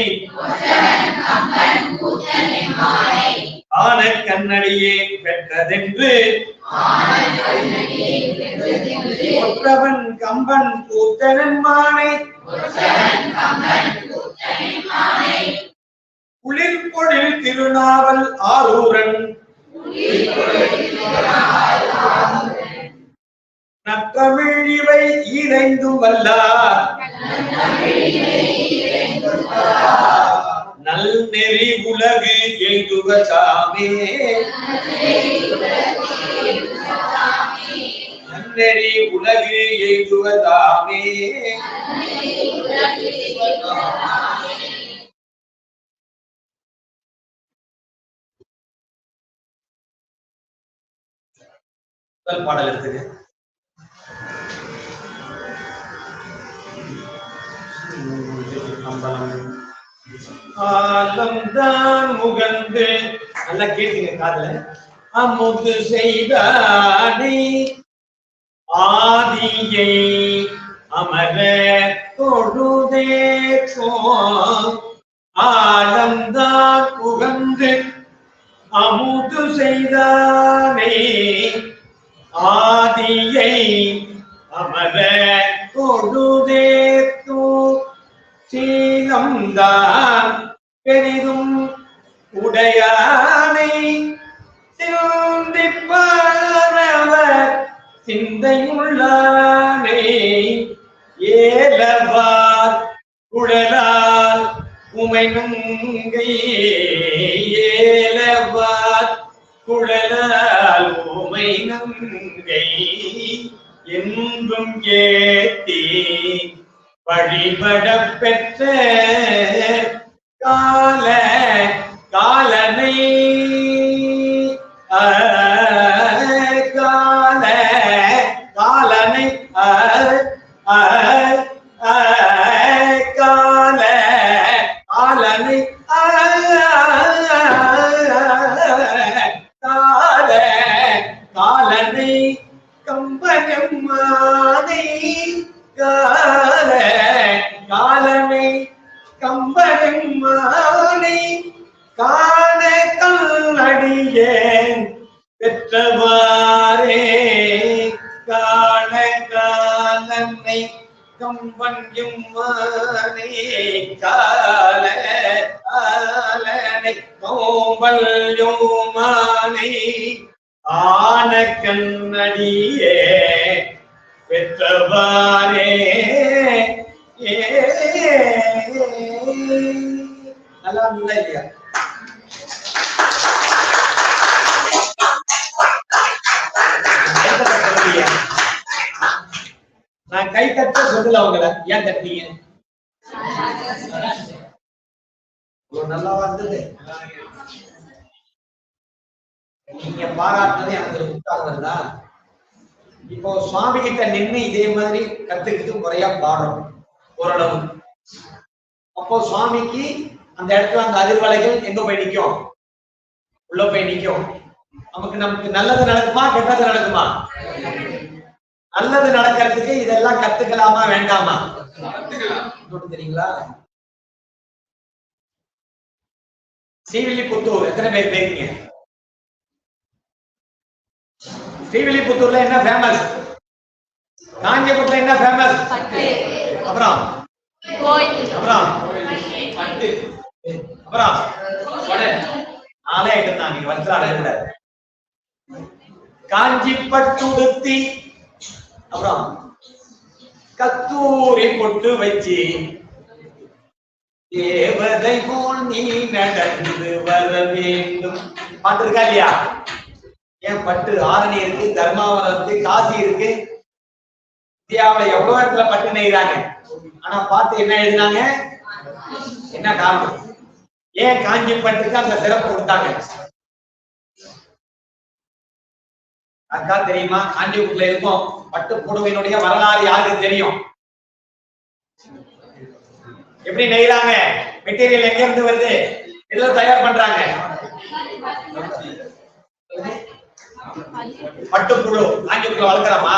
ஆன கண்ணடியேன் பெற்றதென்று குற்றவன் கம்பன் கூத்தனெம்மானை குளிர்பொழில் திருநாவல் ஆரூரன் நற்றமிழ் இவை ஈரைந்தும் வல்லார் நல் நெறி உலகு எய்துவ சாமே நன்னெறி உலகு எய்துவதாமே. பாடல் எடுத்துங்க. ஆலம்தான் முகந்து நல்லா கேட்டீங்க காதுல. அமுது செய்தானே ஆதியை அமர தொழுதேற்றோ ஆலம்தான் முகந்து அமுது செய்தானே ஆதியை அமர தொழுதேற்றோ சீலம்தான் பெரிதும் உடையானை சிந்திப்பவர் சிந்தையுள்ளானே ஏலவார் குழலால் உமை நுங்கை ஏலவார் குழலால் உமை நுங்கை என்றும் ஏத்தி வழிபட பெற்ற கால காலனை கால காலனை கால காலனை கால காலனை கம்பனம்மானை கால காலனை கம்பனம்மானை காண கல்லடியேன் பெற்றவாறே காண காலனை கம்பன்யும்மானை கால காலனை கோம்பல்யும்மானை ஆன கண்ணடியே பெற்றவாரே நல்லா இருந்தா இல்லையா? நான் கை தட்ட சொல்லல அவங்கள, ஏன் தட்டீங்க? நல்லா வந்தது. நீங்க பாராட்டினது எனக்கு உற்சாகம் தான். இப்போ சுவாமி கிட்ட நின்று இதே மாதிரி கத்துக்கிட்டு முறையா பாடுறோம் ஓரளவு. அப்போ சுவாமிக்கு அந்த இடத்துல அந்த அதிர்வலைகள் எங்க போய் நிற்கும்? உள்ள போய் நிற்கும். நமக்கு நல்லது நடக்குமா கெட்டது நடக்குமா? நல்லது நடக்கிறதுக்கு இதெல்லாம் கத்துக்கலாமா வேண்டாமா? தெரியுங்களா? ஸ்ரீவில்லிபுத்தூர் எத்தனை பேர் பேருங்க? ஸ்ரீவில்லிபுத்தூர்ல என்ன ஃபேமஸ்? காஞ்சிபுரத்துல என்ன ஃபேமஸ்? அப்புறம் அப்புறம் நாளே ஆயிட்டு நீங்க வந்து அடையக்கூடாது. காஞ்சி பட்டுடுத்தி, அப்புறம் கத்தூரி பொட்டு வச்சு தேவதை போல் நீ நடந்து வர வேண்டும். பாட்டு இருக்கா இல்லையா? ஏன் பட்டு ஆரணி இருக்கு, தர்மாவரம் இருக்கு, காசி இருக்கு. இந்தியாவில எவ்வளவு இடத்துல பட்டு நெய்கிறாங்க. ஆனா பார்த்து என்ன எழுதினாங்க? என்ன காரணம்? ஏன் காஞ்சி பட்டுக்கு அந்த சிறப்பு கொடுத்தாங்க? அக்கா தெரியுமா? காஞ்சிபுரத்துல இருக்கும் பட்டு புடவையினுடைய வரலாறு யாருக்கு தெரியும்? எப்படி நெய்றாங்க? மெட்டீரியல் எங்க இருந்து வருது? எதுல தயார் பண்றாங்க? பட்டுப்புழு காஞ்சிபுரத்துல வளர்க்கிறோமா?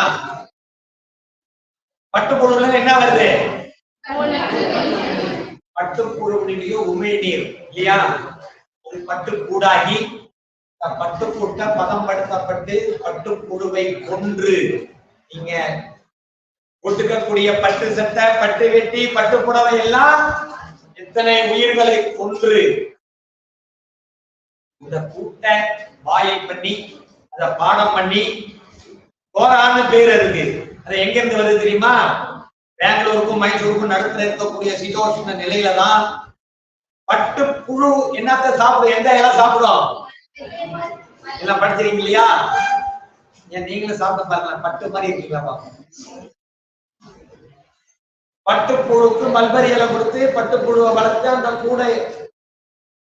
பட்டுப்புழுல என்ன வருது? பட்டுப்புழுடைய உமிழ்நீர் இல்லையா? பட்டு கூடாகி பட்டு கூட்ட பதப்படுத்தப்பட்டு பட்டுப்புழுவை கொன்று நீங்க ஒட்டுக்கக்கூடிய பட்டு சட்டை, பட்டு வெட்டி, பட்டு புடவை எல்லாம் எத்தனை உயிர்களை கொன்று இந்த கூட்ட வாயை பண்ணி அத பாடம் பண்ணி கோரான பேர் இருக்கு. அது எங்க இருந்து வருது தெரியுமா? பெங்களூருக்கும் மைசூருக்கும் நடுத்துல இருக்கக்கூடிய சீதோஷ்ண நிலையில தான் பட்டு புழு என்னத்த சாப்பிடும்? எந்த இலை சாப்பிடும்? எல்லாம் படிச்சிருக்கீங்க இல்லையா? ஏன் நீங்களும் சாப்பிட்டு பாருங்க, பட்டு மாதிரி இருக்கீங்களா? பட்டு புழுக்கு மல்பரி இலை கொடுத்து பட்டு புழுவை வளர்த்து அந்த கூடை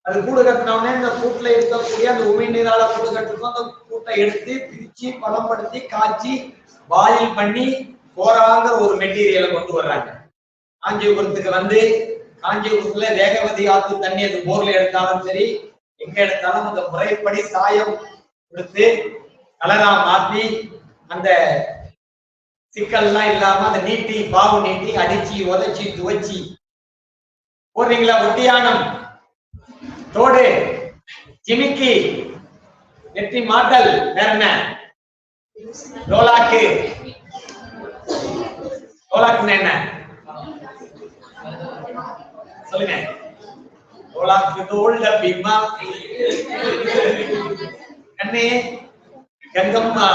அது கூடு கட்டின உடனே இந்த கூட்டுல இருக்கக்கூடிய அந்த உமிழ்நீரால கூடு கட்டுக்கும் அந்த கூட்டை எடுத்து பிரிச்சு பலப்படுத்தி காய்ச்சி பாயில் பண்ணி போராங்கிற ஒரு மெட்டீரியலை கொண்டு வர்றாங்க. காஞ்சிபுரத்துக்கு வந்து காஞ்சிபுரத்துல வேகவதி ஆத்து தண்ணி அது போர்ல எடுத்தாலும் சரி எங்க எடுத்தாலும் அந்த முறைப்படி சாயம் கொடுத்து கலரா மாற்றி அந்த சிக்கல்லாம் இல்லாம அந்த நீட்டி பாவு நீட்டி அடிச்சு உதைச்சி துவச்சி போடுறீங்களா? ஒட்டியானம், தோடு, ஜிமிக்கி, நெற்றி மாட்டல், வேற என்ன? லோலாக்கு. லோலாக்குன்னு என்ன சொல்லுங்க? லோலாக்கு தோல் டப்பிமா கண்ணே கங்கம்மா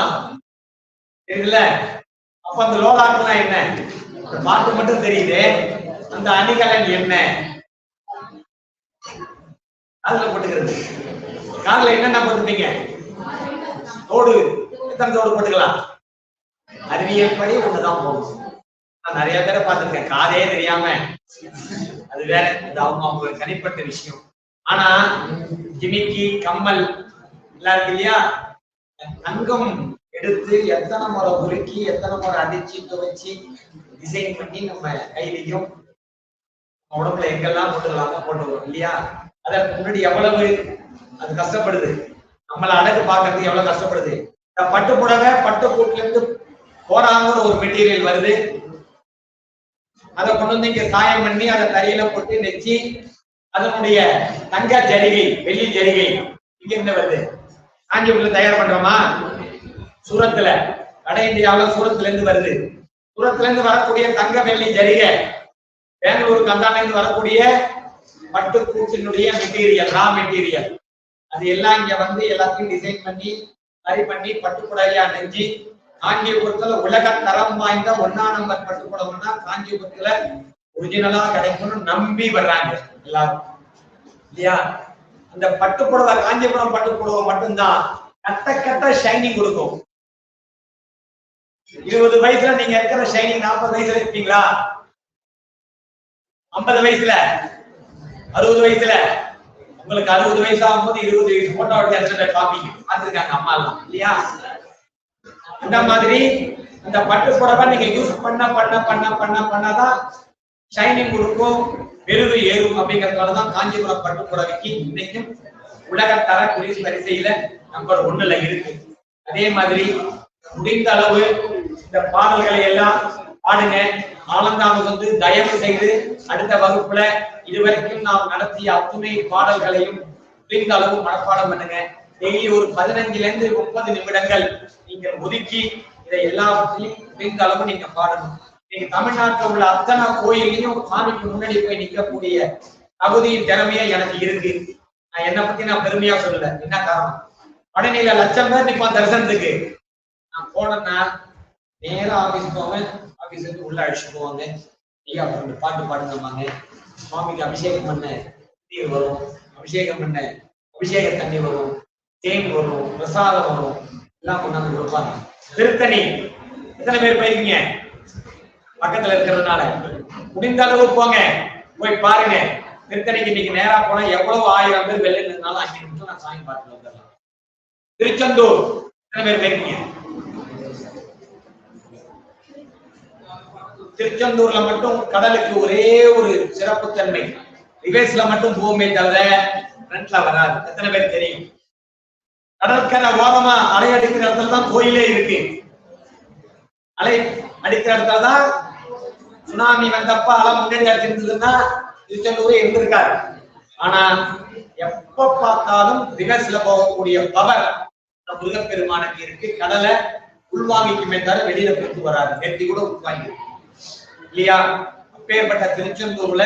தெரியல. அப்ப அந்த லோலாக்குலாம் என்ன? பாட்டு மட்டும் தெரியுது. அந்த அணிகலன் என்ன? அதுல போட்டுக்கிறது. காதுல என்னென்ன போட்டுப்பீங்க? தோடு. எத்தனை தோடு போட்டுக்கலாம்? அறிவியல் படி ஒண்ணுதான் போகும். நான் நிறைய பேரை பார்த்திருக்கேன் காதே தெரியாம. அது வேற, அது அவங்க தனிப்பட்ட விஷயம். ஆனா ஜிமிக்கி, கம்மல் எல்லாம் இருக்கு இல்லையா? தங்கம் எடுத்து எத்தனை முறை உருக்கி எத்தனை முறை அடிச்சு துவைச்சி டிசைன் பண்ணி நம்ம கையிலையும் உடம்புல எங்கெல்லாம் போட்டுக்கலாமோ போட்டுக்கிறோம் இல்லையா? அதற்கு முன்னாடி எவ்வளவு அது கஷ்டப்படுது. நம்மள அழகு பார்க்கறதுக்கு எவ்வளவு கஷ்டப்படுது. பட்டு புடவை பட்டு கூட்டுல இருந்து போறாங்கிற ஒரு மெட்டீரியல் வருது. அதை கொண்டு வந்து இங்க சாயம் பண்ணி அதை தரையில போட்டு நெச்சி அதனுடைய தங்க ஜரிகை, வெள்ளி ஜரிகை இங்க இருந்து வருது. காஞ்சிபுரத்துல தயார் பண்றோமா? சூரத்துல, வட இந்தியாவில சூரத்துல இருந்து வருது. சூரத்துல இருந்து வரக்கூடிய தங்க வெள்ளி ஜரிகை, பெங்களூருக்கு அந்தாண்ட இருந்து வரக்கூடிய பட்டு கூட்டினுடைய மெட்டீரியல், ரா மெட்டீரியல், அது எல்லாம் இங்க வந்து எல்லாத்தையும் டிசைன் பண்ணி சரி பண்ணி பட்டு புடவையா நெஞ்சு காஞ்சிபுரத்துல உலக தரம் வாய்ந்த 1ஆம் நம்பர் பட்டுப்புடவைன்னா காஞ்சிபுரத்துல ஒரிஜினலா கிடைக்கும்னு நம்பி வர்றாங்க எல்லாரும் இல்லையா? அந்த பட்டுப்புடவை காஞ்சிபுரம் பட்டுப்புடவை மட்டும்தான் கட்ட கட்ட ஷைனிங் கொடுக்கும். 20 வயசுல நீங்க இருக்கிற ஷைனிங் 40 வயசுல இருப்பீங்களா? 50 வயசுல 60 வயசுல உங்களுக்கு 60 வயசு ஆகும்போது 20 வயசு போட்டோ எடுத்து காப்பி பார்த்துருக்காங்க அம்மா எல்லாம் இல்லையா? அந்த மாதிரி இந்த பட்டு புடவை நீங்க யூஸ் பண்ணதான் ஷைனிங் கொடுக்கும், பெருகு ஏறும். அப்படிங்கறதுனாலதான் காஞ்சிபுரம் பட்டு புடவைக்கு இன்னைக்கும் உலக தர குறி வரிசையில நம்பர் 1ல இருக்கு. அதே மாதிரி முடிந்த அளவு இந்த பாடல்களை எல்லாம் பாடுங்க. ஆனந்தாம தயவு செய்து அடுத்த வகுப்புல இதுவரைக்கும் நாம் நடத்திய அத்துணை பாடல்களையும் முடிந்த அளவு மனப்பாடம் பண்ணுங்க. டெய்லி ஒரு 15 இருந்து 30 நிமிடங்கள் நீங்க ஒதுக்கி இதை எல்லாவற்றையும் முடிந்த அளவு நீங்க பாடணும். நீங்க தமிழ்நாட்டில் உள்ள அத்தனை கோயிலையும் சாமிக்கு முன்னாடி போய் நிற்கக்கூடிய தகுதியின் திறமையே எனக்கு இருக்கு. நான் என்னை பத்தி நான் பெருமையா சொல்லல. என்ன காரணம்? பழனியில லட்சம் பேர் நிப்பான் தரிசனத்துக்கு. நான் போனேன்னா நேரம் ஆபீஸ் போவேன். ஆபீஸ் இருந்து உள்ள அடிச்சு போவாங்க. ஐயா பாட்டு பாடுங்கம்மாங்க. சுவாமிக்கு அபிஷேகம் பண்ண நீர் வரும், அபிஷேகம் பண்ண அபிஷேக தண்ணி வரும், தேன் வரும், பிரசாதம் வரும், எல்லாம் கொண்டாந்து கொடுப்பாங்க. திருத்தணி எத்தனை பேர் போயிருக்கீங்க? பக்கத்துல இருக்கிறதுனால முடிந்த அளவு போங்க, போய் பாருங்க. திருத்தணிக்கு இன்னைக்கு நேரா போனா எவ்வளவு 1000 பேர் வெளில இருந்தாலும் 5 நிமிஷம் நான் சாமி பார்த்து வந்துடலாம். திருச்செந்தூர் எத்தனை பேர் போயிருக்கீங்க? திருச்செந்தூர்ல மட்டும் கடலுக்கு ஒரே ஒரு சிறப்பு தன்மை, ரிவேஸ்ல மட்டும் பூமி தவிர ஃப்ரண்ட்ல வராது. எத்தனை பேர் தெரியும்? கடற்கரை ஓரமா அலை அடிக்கிற இடத்துல தான் கோயிலே இருக்கு. அலை அடிக்கிற இடத்துல தான் சுனாமி வந்தப்ப அலை முன்னாடி அடிச்சிருந்ததுன்னா திருச்செந்தூரே இருந்திருக்காரு. ஆனா எப்ப பார்த்தாலும் ரிவர்ஸ்ல போகக்கூடிய பவர் முருகப்பெருமானுக்கு இருக்கு. கடலை உள்வாங்கிக்குமே தவிர வெளியில போயிட்டு வராது. நேற்று கூட உள்வாங்கி இல்லையா? அப்பேற்பட்ட திருச்செந்தூர்ல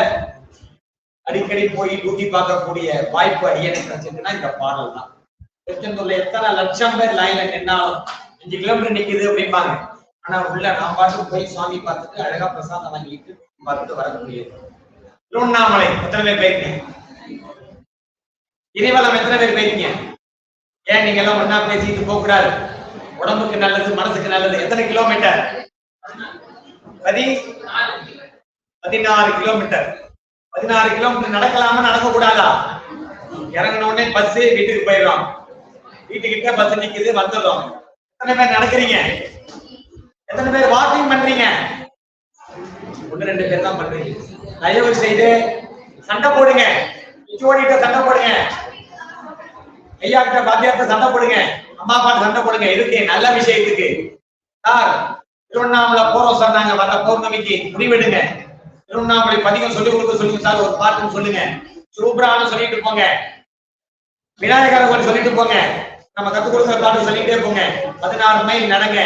அடிக்கடி போய் டூட்டி பார்க்கக்கூடிய வாய்ப்பு அடியனை கிடைச்சிருக்குன்னா இந்த பாடல் தான். திருச்செந்தூர்ல எத்தனை லட்சம் பேர் லைன்ல நின்னாலும் 5 கிலோமீட்டர் நிக்குது அப்படிம்பாங்க. ஆனா உள்ள நான் பாட்டு போய் சுவாமி பார்த்துட்டு அழகா பிரசாதம் வாங்கிட்டு பார்த்துட்டு வரக்கூடியது. திருவண்ணாமலை எத்தனை பேர் போயிருக்கீங்க? கிரிவலம் எத்தனை பேர் போயிருக்கீங்க? ஏன் நீங்க எல்லாம் ஒன்னா பேசிட்டு போக கூடாது? உடம்புக்கு நல்லது, மனசுக்கு நல்லது. எத்தனை கிலோமீட்டர்? 16 கிலோமீட்டர். 16 கிலோமீட்டர் நடக்கலாமா நடக்க கூடாதா? இறங்கின உடனே பஸ் வீட்டுக்கு போயிடும். வீட்டுக்கிட்ட பஸ் நிக்குது, வந்துடும். எத்தனை பேர் நடக்கிறீங்க? எத்தனை பேர் வாக்கிங் பண்றீங்க? 1-2 பேர் தான் பண்றீங்க. தயவு செய்து சண்டை போடுங்க. ஓடிட்ட சண்டை போடுங்க. ஐயா கிட்ட பாத்தியாட்ட சண்டை போடுங்க. அம்மா அப்பாட்ட சண்டை போடுங்க. இதுக்கு நல்ல விஷயத்துக்கு சார் திருவண்ணாமலை போறோம் சொன்னாங்க. வர பௌர்ணமிக்கு முடிவெடுங்க. திருவண்ணாமலை பதிகம் சொல்லி கொடுக்க சொல்லுங்க சார். ஒரு பாட்டுன்னு சொல்லுங்க. சூப்பரானு சொல்லிட்டு போங்க. விநாயகரை கொஞ்சம் சொல்லிட்டு போங்க. நம்ம கத்துக் கொடுக்குற பாட்டு சொல்லிட்டே போங்க. 16 மைல் நடங்க.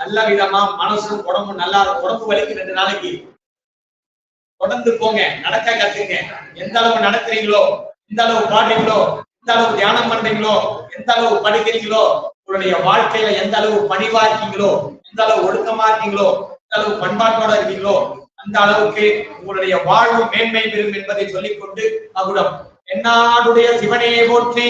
நல்ல விதமா மனசும் உடம்பும் நல்லா இருக்கும். உடம்பு வலிக்கு 2 நாளைக்கு தொடர்ந்து போங்க. நடக்க கத்துங்க. எந்த அளவு நடக்கிறீங்களோ, எந்த அளவு பாடுறீங்களோ, எந்த அளவு தியானம் பண்றீங்களோ, எந்த அளவு படிக்கிறீங்களோ, உங்களுடைய வாழ்க்கையில எந்த அளவு பணிவா இருக்கீங்களோ, எந்த அளவு ஒழுக்கமா இருக்கீங்களோ, எந்த அளவு பண்பாட்டோட இருக்கீங்களோ, அந்த அளவுக்கு உங்களுடைய வாழ்வு மேன்மை பெறும் என்பதை சொல்லிக்கொண்டு மகுடம். என்னாடுடைய சிவனையை போற்றி,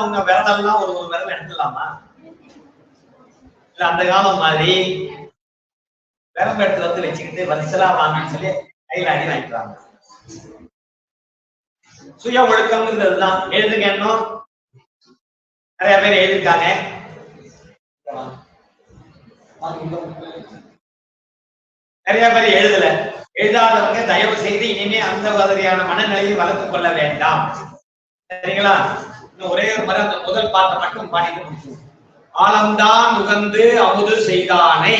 உங்க விரதெல்லாம் ஒரு விரதம் எடுத்துடலாமா? இல்ல அந்த காலம் மாதிரி விரதம் எடுத்து வந்து வச்சுக்கிட்டு வரிசலா வாங்கன்னு சொல்லி கையில அடி வாங்கிக்கிறாங்க. சுய ஒழுக்கம்ங்கிறதுதான். எழுதுங்க. நிறைய பேர் எழுதிருக்காங்க. நிறைய பேர் எழுதல. எழுதாதவங்க தயவு செய்து இனிமே அந்த மாதிரியான மனநிலையை வளர்த்துக் கொள்ள வேண்டாம். சரிங்களா? இன்னும் ஒரே ஒரு முறை அந்த முதல் பாட்டை மட்டும் பாடிட்டு முடிச்சுவோம். ஆலம்தான் உகந்து அமுது செய்தானை,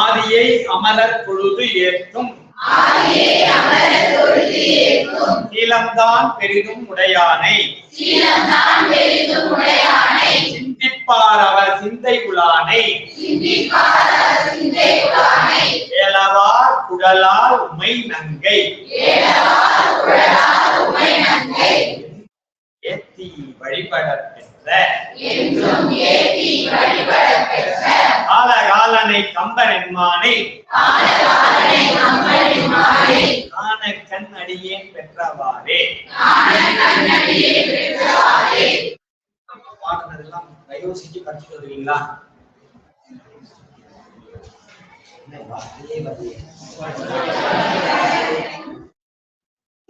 ஆதியை அமரர் பொழுது ஏற்றும், நீலம்தான் பெரிதும் உடையானை, சிந்திப்பார் அவர் சிந்தை உளானை, ஏலவார் குழலால் உமை நங்கை, ஏத்தி வழிபட பெற்ற காலகாலனை கம்பன் என்மானை, காண கண் அடியேன் பெற்றவாறே. பாடுனதெல்லாம் தயவு செஞ்சு படிச்சுட்டு வருவீங்களா?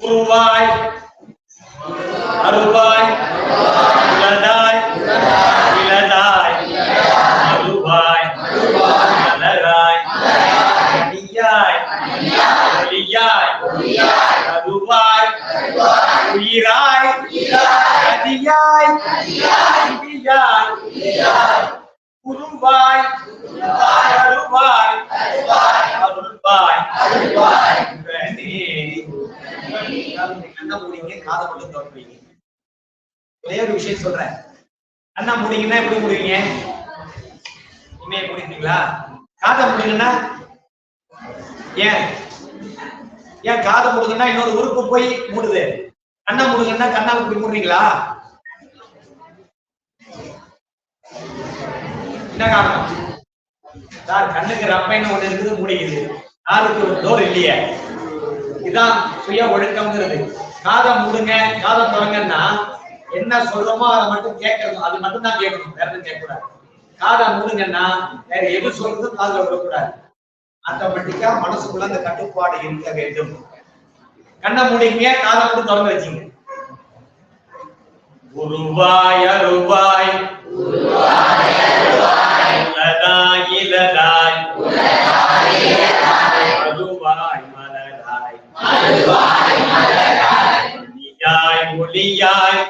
உருவாய் அருவாய் உலதாய் இலதாய் அருவாய் மலராய் மணியாய் ஒளியாய் அருவாய் உயிராய் அதியாய் விதியாய் உருவாய் அருவாய் அருள்வாய் கண்ண மூடிங்க, காதை மட்டும் திறப்பீங்க. ஒரே ஒரு விஷயம் சொல்றேன். கண்ணா மூடிங்கன்னா எப்படி மூடுவீங்க? இனிமே மூடிட்டீங்களா? காதை மூடுங்கன்னா ஏன் காதை மூடுங்கன்னா இன்னொரு உறுப்பு போய் மூடுது. கண்ணா மூடுங்கன்னா கண்ணால போய் மூடுறீங்களா? என்ன காரணம்? சார் கண்ணுக்கு ரப்பைன்னு ஒண்ணு இருக்குது, மூடிக்குது. காதுக்கு ஒரு டோர் இல்லையே. இதுதான் சுய ஒழுக்கம்ங்கிறது. காதை மூடுங்க, காதை தொடங்கன்னா என்ன சொல்றோமோ அதை மட்டும் கேட்கணும். அது மட்டும் தான் கேட்கணும், வேற எதுவும் கேட்கக்கூடாது. காதை மூடுங்கன்னா வேற எது சொல்றதும் காதுல விடக்கூடாது. ஆட்டோமேட்டிக்கா மனசுக்குள்ள அந்த கட்டுப்பாடு இருக்க வேண்டும். கண்ணை மூடிங்க, காதை மட்டும் திறந்து வச்சுங்க. உருவாய் அருவாய் உலதாய் இலதாய் அருவாய் மலராய் மணியாய் ஒளியாய்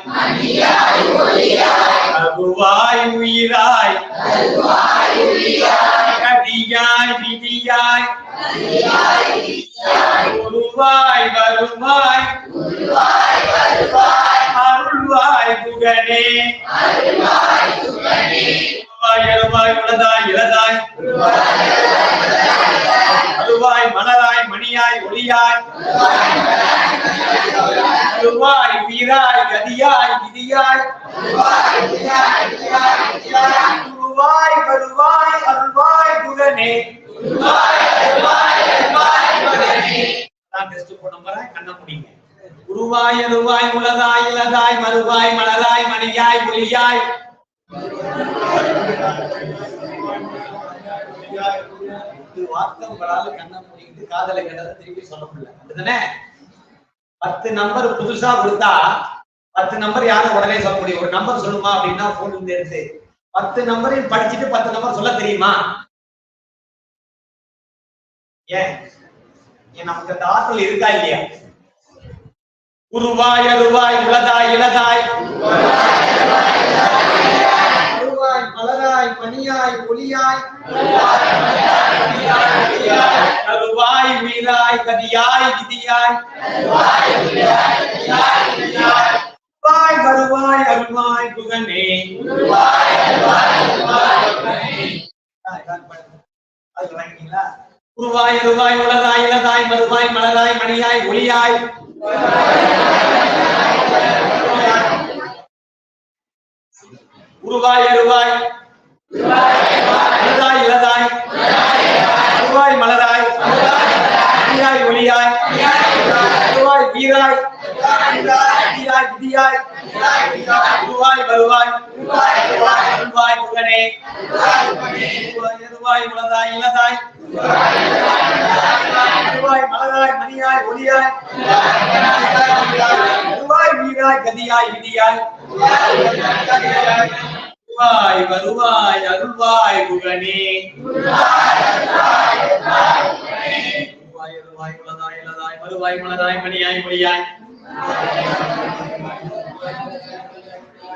அருவாய் உயிராய் கதியாய் விதியாய் உருவாய் வருவாய் அருள்வாய் புகனே. அருவாய் உலதாய் இலதாய் அருவாய் மலராய் மணியாய் ஒளியாய் அருவாய் வீராய் கதியாய் விதியாய் உருவாய் வருவாய் அருள்வாய் புகனே. கண்ண முடிங்க. உருவாய் அருவாய் உலதாய் இலதாய் மறுவாய் மலராய் மணியாய் ஒளியாய் வார்த்தை உங்களால கண்ண முடிக்கிட்டு காதலை கண்டதை திருப்பி சொல்ல முடியல. அப்படிதானே? 10 நம்பர் புதுசா கொடுத்தா 10 நம்பர் யாரும் உடனே சொல்ல முடியும். ஒரு நம்பர் சொல்லுமா அப்படின்னா போன் இருந்து எடுத்து 10 நம்பரையும் படிச்சுட்டு 10 நம்பர் சொல்ல தெரியுமா? ஏன் நமக்கு அந்த ஆற்றல் இருக்கா இல்லையா? உருவாய் அருவாய் உலதாய் இலதாய் அருவாய் மலராய் மணியாய் ஒளியாய் அருவாய் வீராய் கதியாய் விதியாய் வாய் வருவாய் அருவாய் புகனே. அது வாங்கிட்டீங்களா? உருவாய் அருவாய் உலதாய் இலதாய் மறுவாய் மலராய் மணியாய் ஒளியாய் உருவாய் அருவாய் இலதாய் இலதாய் அருவாய் மலராய் மணியாய் ஒளியாய் அருவாய் வீராய் விதியாய் விதியாய் உருவாய் வருவாய் அருள்வாய் புகனே. அருவாய் உலதாய் இலதாய் அருவாய் மலராய் மணியாய் ஒளியாய் அருவாய் வீராய் கதியாய் விதியாய் வருவாய் வருவாய் அருள்வாய் குகனே வருவாய் உலதாய் இலதாய் வருவாய் மலதாய் மணியாய் மொழியாய்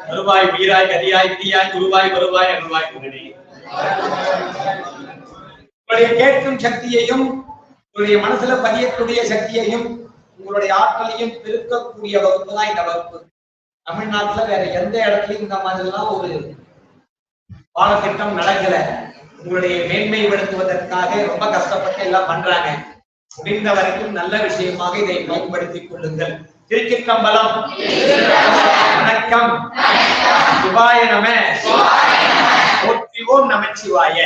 வருவாய் வீராய் கதியாய் விதியாய் குருவாய் வருவாய் அருள்வாய் குகனே. உங்களுடைய கேட்கும் சக்தியையும் உங்களுடைய மனசுல பதியக்கூடிய சக்தியையும் உங்களுடைய ஆற்றலையும் பெருக்கக்கூடிய வகுப்பு தான் இந்த வகுப்பு. தமிழ்நாட்டுல வேற எந்த இடத்துலயும் இந்த மாதிரி எல்லாம் ஒரு பாடத்திட்டம் நடக்கல. உங்களுடைய மேன்மைப்படுத்துவதற்காக ரொம்ப கஷ்டப்பட்டு எல்லாம் பண்றாங்க. முடிந்த வரைக்கும் நல்ல விஷயமாக இதை பயன்படுத்திக் கொள்ளுங்கள். திருச்சிற்றம்பலம். வணக்கம். சிவாய நம. போற்றி ஓம் நமச்சிவாய.